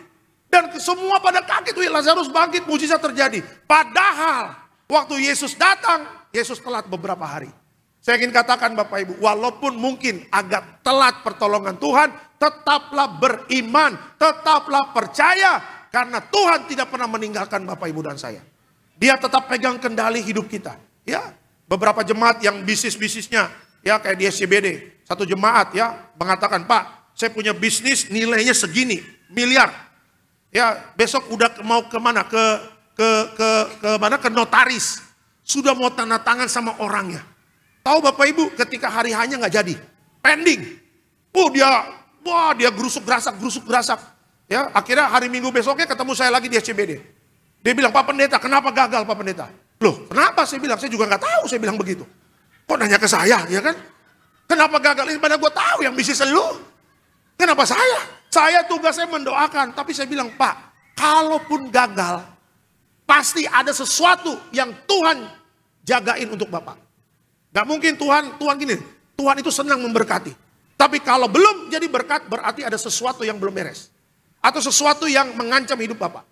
Dan semua pada kaget, Lazarus bangkit, mujizat terjadi. Padahal waktu Yesus datang, Yesus telat beberapa hari. Saya ingin katakan Bapak Ibu, walaupun mungkin agak telat pertolongan Tuhan, tetaplah beriman, tetaplah percaya. Karena Tuhan tidak pernah meninggalkan Bapak Ibu dan saya. Dia tetap pegang kendali hidup kita. Ya, beberapa jemaat yang bisnisnya, ya kayak di SCBD, satu jemaat ya mengatakan, Pak, saya punya bisnis nilainya segini, miliar. Ya, besok udah mau kemana? Ke notaris. Sudah mau tanda tangan sama orangnya. Tahu Bapak Ibu, ketika hari hanya nggak jadi, pending. Dia gerusuk gerasak. Ya, akhirnya hari Minggu besoknya ketemu saya lagi di SCBD. Dia bilang, Pak Pendeta, kenapa gagal Pak Pendeta? Loh, kenapa? Saya bilang, saya juga nggak tahu. Saya bilang begitu. Kok nanya ke saya, ya kan? Kenapa gagal? Ini pada gue tahu yang bisnis lu. Kenapa saya? Saya tugasnya mendoakan. Tapi saya bilang, Pak, kalaupun gagal, pasti ada sesuatu yang Tuhan jagain untuk Bapak. Gak mungkin Tuhan gini, Tuhan itu senang memberkati. Tapi kalau belum jadi berkat, berarti ada sesuatu yang belum beres. Atau sesuatu yang mengancam hidup Bapak.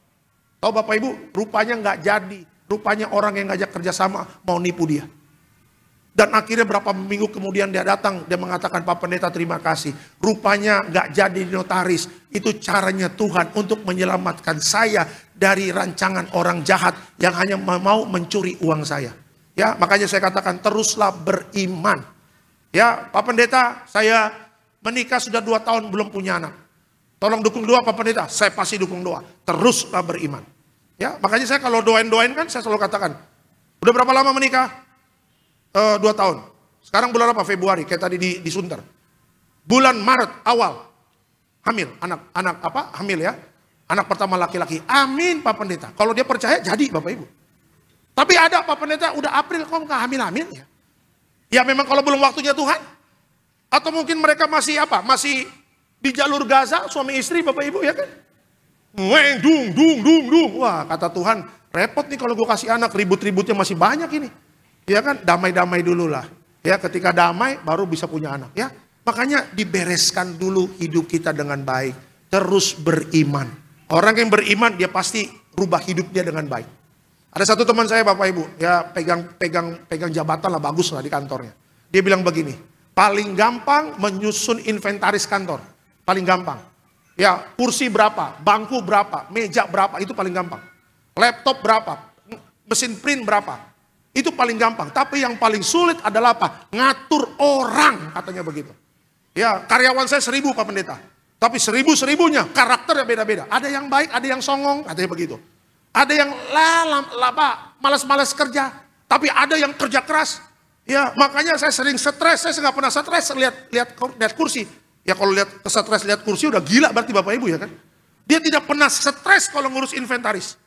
Tahu Bapak Ibu, rupanya gak jadi. Rupanya orang yang ngajak kerjasama mau nipu dia. Dan akhirnya berapa minggu kemudian dia datang, dia mengatakan, Pak Pendeta terima kasih. Rupanya gak jadi notaris. Itu caranya Tuhan untuk menyelamatkan saya dari rancangan orang jahat yang hanya mau mencuri uang saya. Ya, makanya saya katakan teruslah beriman. Ya, Pak Pendeta, saya menikah sudah 2 tahun belum punya anak. Tolong dukung doa Pak Pendeta, saya pasti dukung doa. Teruslah beriman. Ya, makanya saya kalau doain kan saya selalu katakan, udah berapa lama menikah? 2 tahun. Sekarang bulan apa? Februari, kayak tadi di Sunter. Bulan Maret awal hamil, hamil ya. Anak pertama laki-laki. Amin Pak Pendeta. Kalau dia percaya jadi Bapak Ibu. Tapi ada Pak Pendeta udah April kok nggak hamil-hamil ya. Ya memang kalau belum waktunya Tuhan. Atau mungkin mereka masih masih di jalur Gaza suami istri Bapak Ibu ya kan. Dung. Wah kata Tuhan repot nih kalau gue kasih anak, ribut-ributnya masih banyak ini. Ya kan, damai-damai dulu lah. Ya, ketika damai baru bisa punya anak. Ya, makanya dibereskan dulu hidup kita dengan baik. Terus beriman. Orang yang beriman dia pasti rubah hidup dia dengan baik. Ada satu teman saya Bapak Ibu, ya pegang jabatan lah, bagus lah di kantornya. Dia bilang begini, paling gampang menyusun inventaris kantor. Paling gampang. Ya, kursi berapa, bangku berapa, meja berapa, itu paling gampang. Laptop berapa, mesin print berapa. Itu paling gampang, tapi yang paling sulit adalah apa? Ngatur orang, katanya begitu. Ya, karyawan saya 1000 Pak Pendeta. Tapi 1000-1000-nya karakternya beda-beda. Ada yang baik, ada yang songong, katanya begitu. Ada yang malas-malas kerja, tapi ada yang kerja keras. Ya, makanya saya sering stres, saya nggak pernah stres lihat kursi. Ya kalau lihat kursi udah gila berarti Bapak Ibu ya kan. Dia tidak pernah stres kalau ngurus inventaris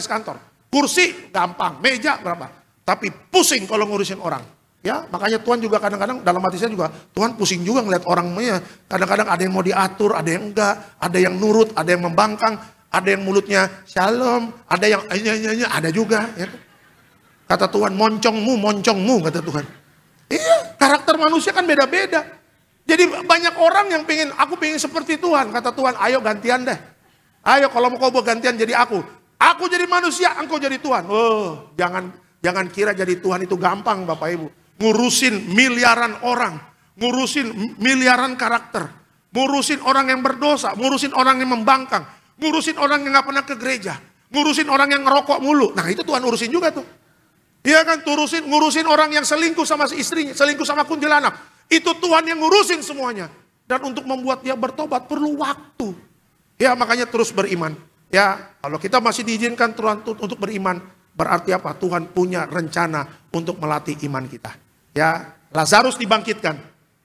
kantor. Kursi gampang, meja berapa. Tapi pusing kalau ngurusin orang. Ya, makanya Tuhan juga kadang-kadang dalam hati saya juga, Tuhan pusing juga ngeliat orangnya. Kadang-kadang ada yang mau diatur, ada yang enggak, ada yang nurut, ada yang membangkang, ada yang mulutnya shalom, ada yang ada juga. Ya. Kata Tuhan, moncongmu, kata Tuhan. Iya, karakter manusia kan beda-beda. Jadi banyak orang yang aku pengen seperti Tuhan. Kata Tuhan, ayo gantian deh. Ayo kalau mau kau gantian jadi aku. Aku jadi manusia, engkau jadi Tuhan. Oh, Jangan kira jadi Tuhan itu gampang Bapak Ibu. Ngurusin miliaran orang. Ngurusin miliaran karakter. Ngurusin orang yang berdosa. Ngurusin orang yang membangkang. Ngurusin orang yang gak pernah ke gereja. Ngurusin orang yang ngerokok mulu. Nah itu Tuhan urusin juga tuh. Dia kan ngurusin orang yang selingkuh sama istrinya. Selingkuh sama kuntilanak. Itu Tuhan yang ngurusin semuanya. Dan untuk membuat dia bertobat perlu waktu. Ya makanya terus beriman. Ya kalau kita masih diizinkan Tuhan untuk beriman. Berarti apa? Tuhan punya rencana untuk melatih iman kita. Ya, Lazarus dibangkitkan.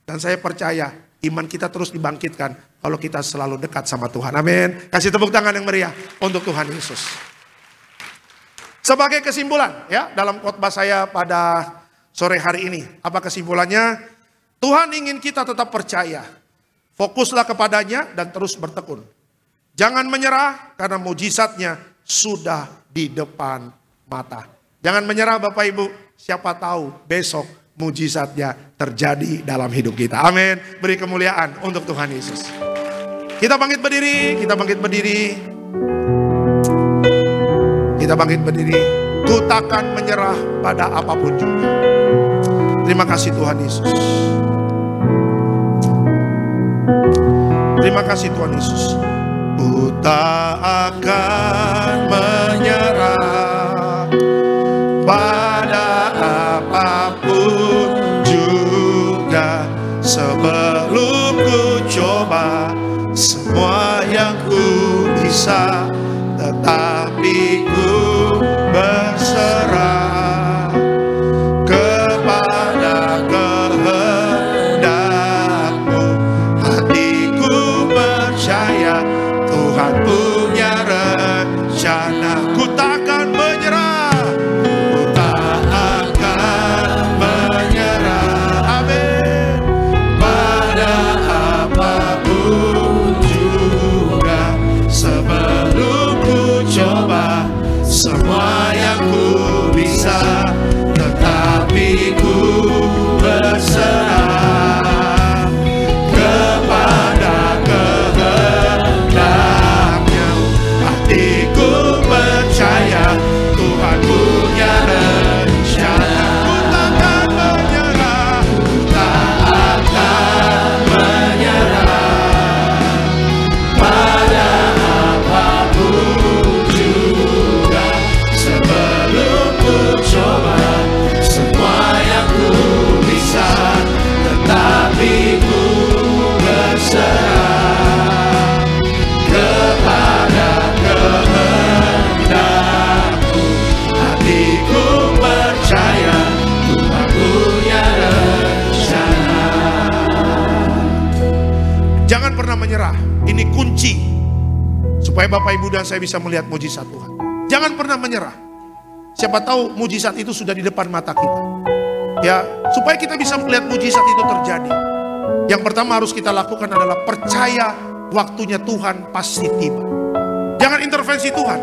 Dan saya percaya iman kita terus dibangkitkan kalau kita selalu dekat sama Tuhan. Amin. Kasih tepuk tangan yang meriah untuk Tuhan Yesus. Sebagai kesimpulan ya dalam khotbah saya pada sore hari ini. Apa kesimpulannya? Tuhan ingin kita tetap percaya. Fokuslah kepadanya dan terus bertekun. Jangan menyerah karena mujizatnya sudah di depan mata. Jangan menyerah Bapak Ibu. Siapa tahu besok mujizatnya terjadi dalam hidup kita. Amin. Beri kemuliaan untuk Tuhan Yesus. Kita bangkit berdiri. Kita bangkit berdiri. Ku takkan menyerah pada apapun juga. Terima kasih Tuhan Yesus. Terima kasih Tuhan Yesus. Ku tak akan menyerah pada apapun juga, sebelum ku coba semua yang ku bisa, tetapi ku berserah kepada kehendak-Mu. Hatiku percaya Tuhan punya rencana. Ku takkan menyerah. Ku tak akan menyerah. Amin. Pada apapun juga, sebelum ku coba Jangan pernah menyerah. Ini kunci supaya Bapak Ibu dan saya bisa melihat mujizat Tuhan. Jangan pernah menyerah. Siapa tahu mujizat itu sudah di depan mata kita. Ya, supaya kita bisa melihat mujizat itu terjadi. Yang pertama harus kita lakukan adalah percaya waktunya Tuhan pasti tiba. Jangan intervensi Tuhan.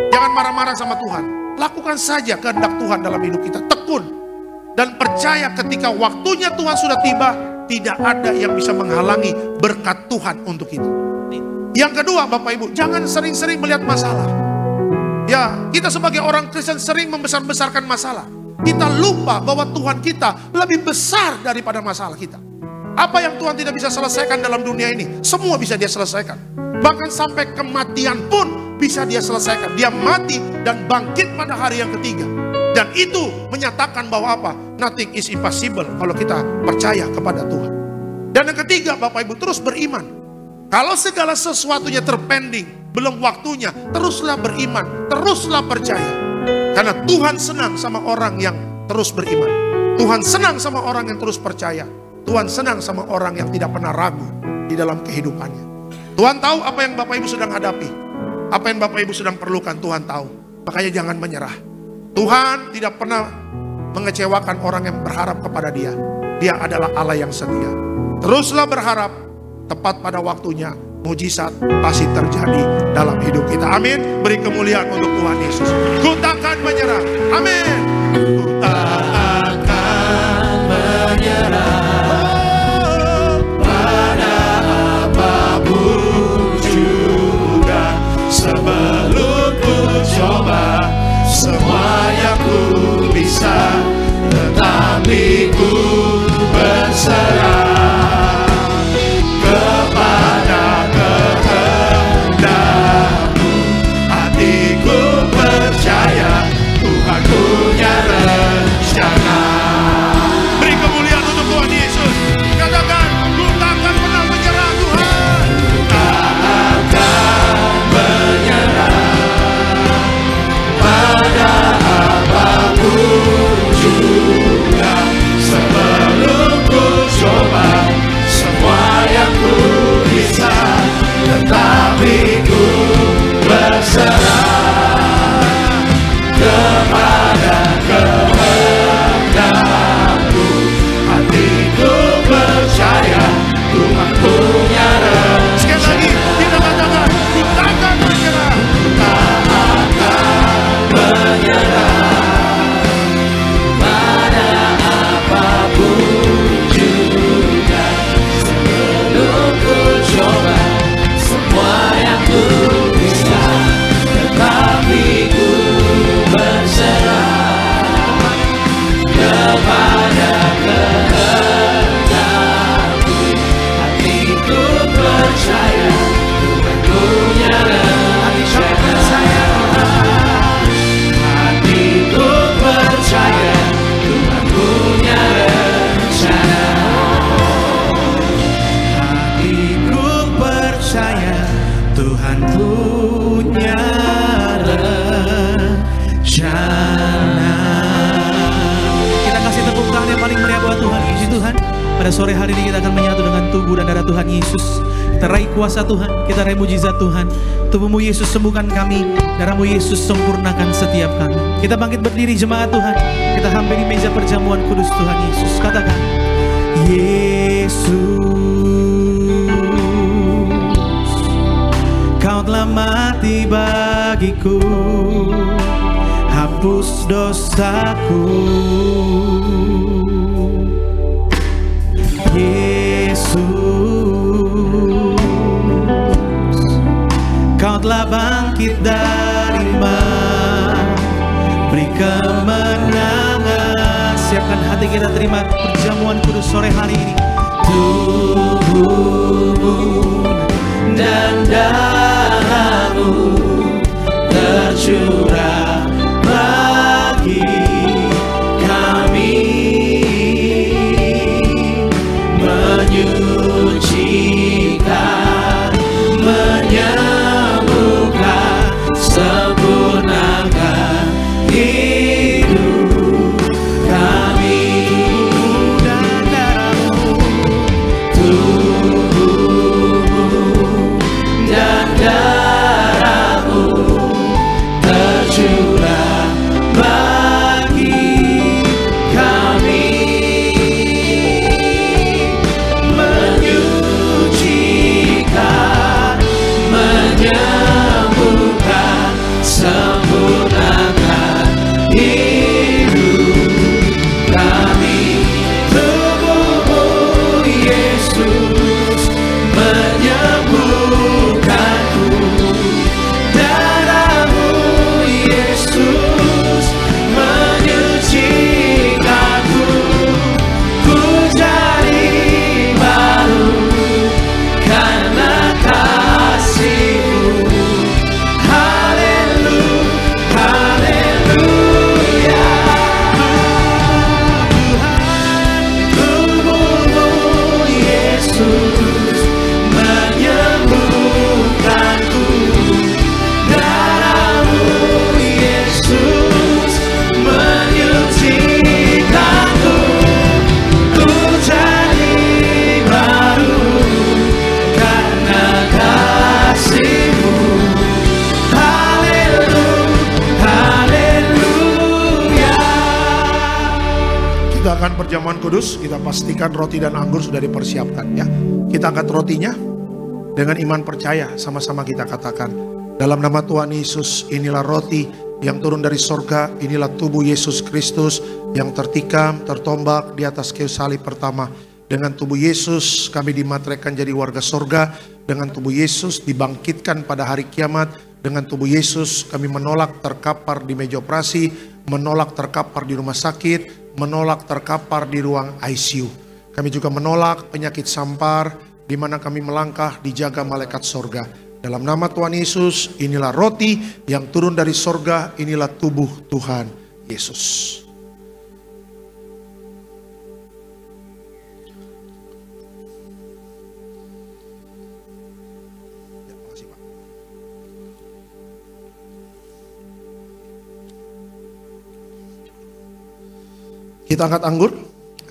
Jangan marah-marah sama Tuhan. Lakukan saja kehendak Tuhan dalam hidup kita. Tekun dan percaya ketika waktunya Tuhan sudah tiba, tidak ada yang bisa menghalangi berkat Tuhan untuk kita. Yang kedua, Bapak Ibu, jangan sering-sering melihat masalah. Ya, kita sebagai orang Kristen sering membesar-besarkan masalah. Kita lupa bahwa Tuhan kita lebih besar daripada masalah kita. Apa yang Tuhan tidak bisa selesaikan dalam dunia ini, semua bisa Dia selesaikan. Bahkan sampai kematian pun bisa Dia selesaikan. Dia mati dan bangkit pada hari yang ketiga. Dan itu menyatakan bahwa apa? Nothing is impossible kalau kita percaya kepada Tuhan. Dan yang ketiga, Bapak Ibu, terus beriman. Kalau segala sesuatunya terpending, belum waktunya, teruslah beriman, teruslah percaya. Karena Tuhan senang sama orang yang terus beriman. Tuhan senang sama orang yang terus percaya. Tuhan senang sama orang yang tidak pernah ragu di dalam kehidupannya. Tuhan tahu apa yang Bapak Ibu sedang hadapi. Apa yang Bapak Ibu sedang perlukan, Tuhan tahu. Makanya jangan menyerah. Tuhan tidak pernah mengecewakan orang yang berharap kepada Dia. Dia adalah Allah yang setia. Teruslah berharap, tepat pada waktunya mujizat pasti terjadi dalam hidup kita. Amin. Beri kemuliaan untuk Tuhan Yesus. Ku takkan menyerah. Amin. Ku tak akan menyerah. Pada apapun juga, sebelum ku coba, semuanya ku bisa, tetapi ku berserah kepada kehendak-Mu. Hatiku percaya Tuhan punya rencana. Beri kemuliaan untuk Tuhan Yesus. Katakan, ku takkan pernah menyerah Tuhan. Ku tak akan menyerah. Pada apapun juga, sebelum ku coba, semua yang ku bisa, tetapi ku berserah kepada kehendak-Mu. Hatiku percaya Tuhan punya rencana. Sekali lagi kita katakan, ku takkan menyerah. Ku tak akan menyerah. Pada apapun juga, sebelum ku coba, semua yang ku bisa, tetapi ku berserah kepada kehendak-Mu. Hatiku percaya Tuhan punya rencana. Hatiku percaya Tuhan punya rencana. Hatiku percaya Tuhan punya rencana. Kita kasih tepuk tangan yang paling meriah buat Tuhan. Puji Tuhan. Pada sore hari ini kita akan menyatu dengan tubuh dan darah Tuhan Yesus. Kita raih kuasa Tuhan, kita raih mujizat Tuhan. Tubuhmu Yesus sembuhkan kami, darahmu Yesus sempurnakan setiap kami. Kita bangkit berdiri jemaat Tuhan. Kita hampiri meja perjamuan kudus Tuhan Yesus. Katakan, Yesus, Kau telah mati bagiku, hapus dosaku. Yesus, Kau telah bangkit dari mati, beri kemenangan. Siapkan hati kita terima perjamuan kudus sore hari ini. Tubuhmu dan darahmu tercurah bagi kami, menyucikan, menyembuhkan, sempurnakan hidup kami. Dan darahmu, tubuh perjamuan kudus, kita pastikan roti dan anggur sudah dipersiapkan ya. Kita angkat rotinya dengan iman percaya, sama-sama kita katakan, dalam nama Tuhan Yesus, inilah roti yang turun dari sorga, inilah tubuh Yesus Kristus yang tertikam, tertombak di atas kayu salib pertama. Dengan tubuh Yesus kami dimateraikan jadi warga sorga, dengan tubuh Yesus dibangkitkan pada hari kiamat, dengan tubuh Yesus kami menolak terkapar di meja operasi, menolak terkapar di rumah sakit, menolak terkapar di ruang ICU. Kami juga menolak penyakit sampar, di mana kami melangkah dijaga malaikat sorga. Dalam nama Tuhan Yesus, inilah roti yang turun dari sorga, inilah tubuh Tuhan Yesus. Kita angkat anggur,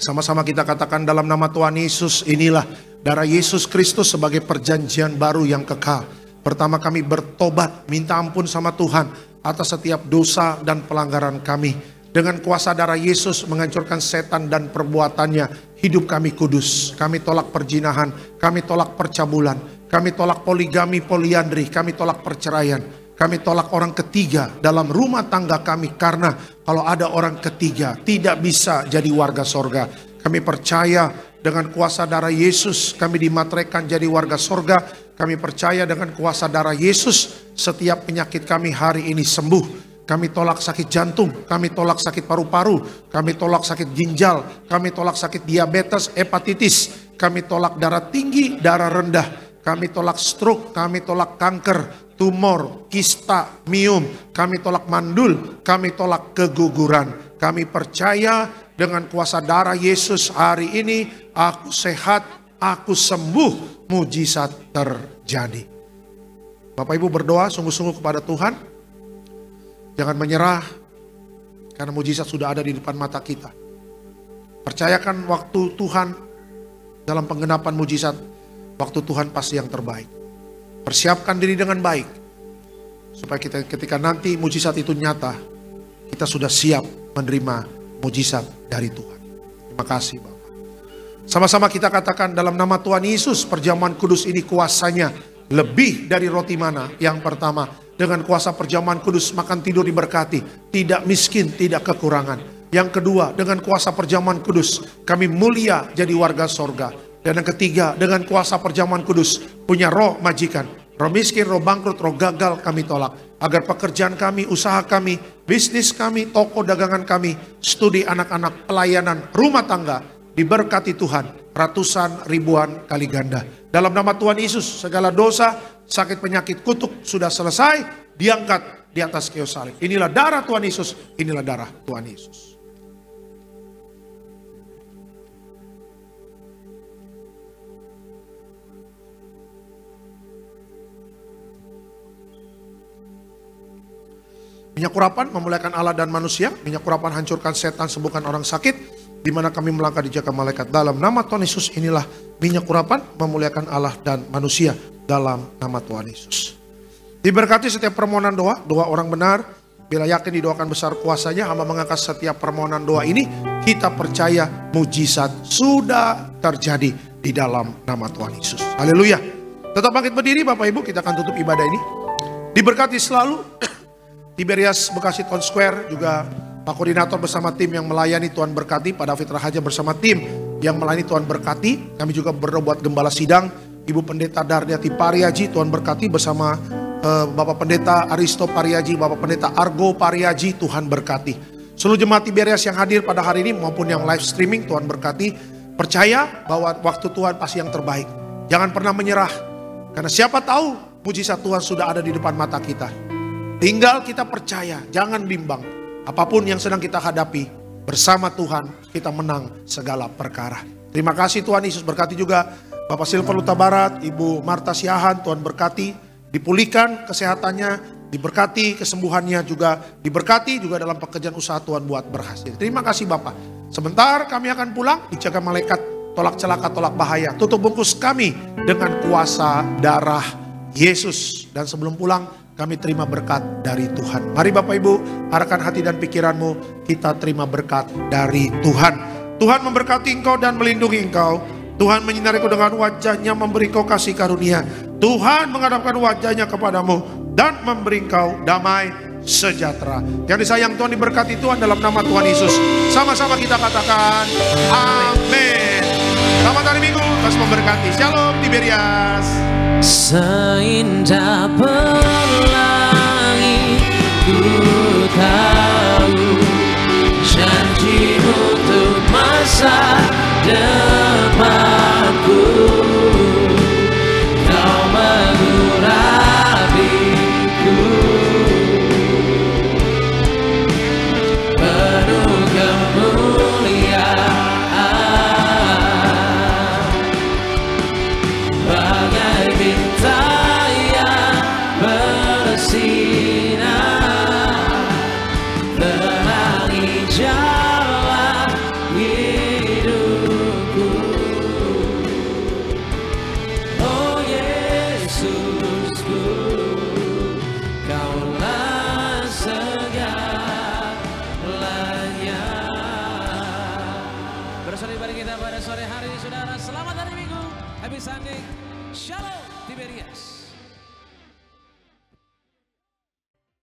sama-sama kita katakan dalam nama Tuhan Yesus, inilah darah Yesus Kristus sebagai perjanjian baru yang kekal. Pertama kami bertobat, minta ampun sama Tuhan atas setiap dosa dan pelanggaran kami. Dengan kuasa darah Yesus menghancurkan setan dan perbuatannya, hidup kami kudus. Kami tolak perzinahan, kami tolak percabulan, kami tolak poligami, poliandri, kami tolak perceraian. Kami tolak orang ketiga dalam rumah tangga kami, karena kalau ada orang ketiga tidak bisa jadi warga sorga. Kami percaya dengan kuasa darah Yesus kami dimateraikan jadi warga sorga. Kami percaya dengan kuasa darah Yesus setiap penyakit kami hari ini sembuh. Kami tolak sakit jantung, kami tolak sakit paru-paru, kami tolak sakit ginjal, kami tolak sakit diabetes, hepatitis, kami tolak darah tinggi, darah rendah, kami tolak stroke, kami tolak kanker, tumor, kista, miom, kami tolak mandul, kami tolak keguguran. Kami percaya dengan kuasa darah Yesus hari ini aku sehat, aku sembuh, mujizat terjadi. Bapak Ibu berdoa sungguh-sungguh kepada Tuhan. Jangan menyerah, karena mujizat sudah ada di depan mata kita. Percayakan waktu Tuhan dalam penggenapan mujizat, waktu Tuhan pasti yang terbaik. Persiapkan diri dengan baik, supaya kita ketika nanti mujizat itu nyata, kita sudah siap menerima mujizat dari Tuhan. Terima kasih Bapak. Sama-sama kita katakan dalam nama Tuhan Yesus, perjamuan kudus ini kuasanya lebih dari roti mana. Yang pertama, dengan kuasa perjamuan kudus makan tidur diberkati, tidak miskin, tidak kekurangan. Yang kedua, dengan kuasa perjamuan kudus kami mulia jadi warga sorga. Dan yang ketiga, dengan kuasa perjamuan kudus punya roh majikan, roh miskin, roh bangkrut, roh gagal kami tolak. Agar pekerjaan kami, usaha kami, bisnis kami, toko dagangan kami, studi anak-anak, pelayanan, rumah tangga diberkati Tuhan ratusan ribuan kali ganda. Dalam nama Tuhan Yesus, segala dosa, sakit, penyakit, kutuk sudah selesai, diangkat di atas kayu salib. Inilah darah Tuhan Yesus, inilah darah Tuhan Yesus. Minyak urapan memuliakan Allah dan manusia. Minyak urapan hancurkan setan, sembuhkan orang sakit. Di mana kami melangkah dijaga malaikat. Dalam nama Tuhan Yesus, inilah minyak urapan memuliakan Allah dan manusia. Dalam nama Tuhan Yesus. Diberkati setiap permohonan doa, doa orang benar. Bila yakin didoakan besar kuasanya, hamba mengangkat setiap permohonan doa ini. Kita percaya mujizat sudah terjadi di dalam nama Tuhan Yesus. Haleluya. Tetap bangkit berdiri Bapak Ibu, kita akan tutup ibadah ini. Diberkati selalu. Tiberias Bekasi Town Square, juga Pak Koordinator bersama tim yang melayani, Tuhan berkati. Pak David Rahaja bersama tim yang melayani, Tuhan berkati. Kami juga berdoa buat Gembala Sidang, Ibu Pendeta Dardiati Pariaji, Tuhan berkati, bersama Bapak Pendeta Aristo Pariaji, Bapak Pendeta Argo Pariaji, Tuhan berkati. Seluruh jemaat Tiberias yang hadir pada hari ini maupun yang live streaming, Tuhan berkati. Percaya bahwa waktu Tuhan pasti yang terbaik. Jangan pernah menyerah, karena siapa tahu mujizat Tuhan sudah ada di depan mata kita. Tinggal kita percaya, jangan bimbang. Apapun yang sedang kita hadapi, bersama Tuhan kita menang segala perkara. Terima kasih Tuhan Yesus. Berkati juga Bapak Silver Luta Barat, Ibu Marta Siahan, Tuhan berkati. Dipulihkan kesehatannya, diberkati kesembuhannya juga, diberkati juga dalam pekerjaan usaha Tuhan buat berhasil. Terima kasih Bapak. Sebentar kami akan pulang, dijaga malaikat, tolak celaka, tolak bahaya. Tutup bungkus kami dengan kuasa darah Yesus. Dan sebelum pulang, kami terima berkat dari Tuhan. Mari Bapak Ibu, arahkan hati dan pikiranmu, kita terima berkat dari Tuhan. Tuhan memberkati engkau dan melindungi engkau. Tuhan menyinari engkau dengan wajahnya, memberi engkau kasih karunia. Tuhan menghadapkan wajahnya kepadamu dan memberi engkau damai sejahtera. Yang disayang Tuhan, diberkati Tuhan dalam nama Tuhan Yesus. Sama-sama kita katakan amin. Selamat hari Minggu, Tuhan memberkati. Shalom Tiberias. Seindah pelangi ku tahu janjimu untuk masa depanku. Kau mengurapiku penuh kemuliaan, bagai bintang yang bersinar, terangi jalan hidupku. Oh Yesusku, Kaulah segalanya. Bersama ibadah kita pada sore hari ini, saudara. Selamat hari Minggu, happy Sunday. Shalom Tiberias.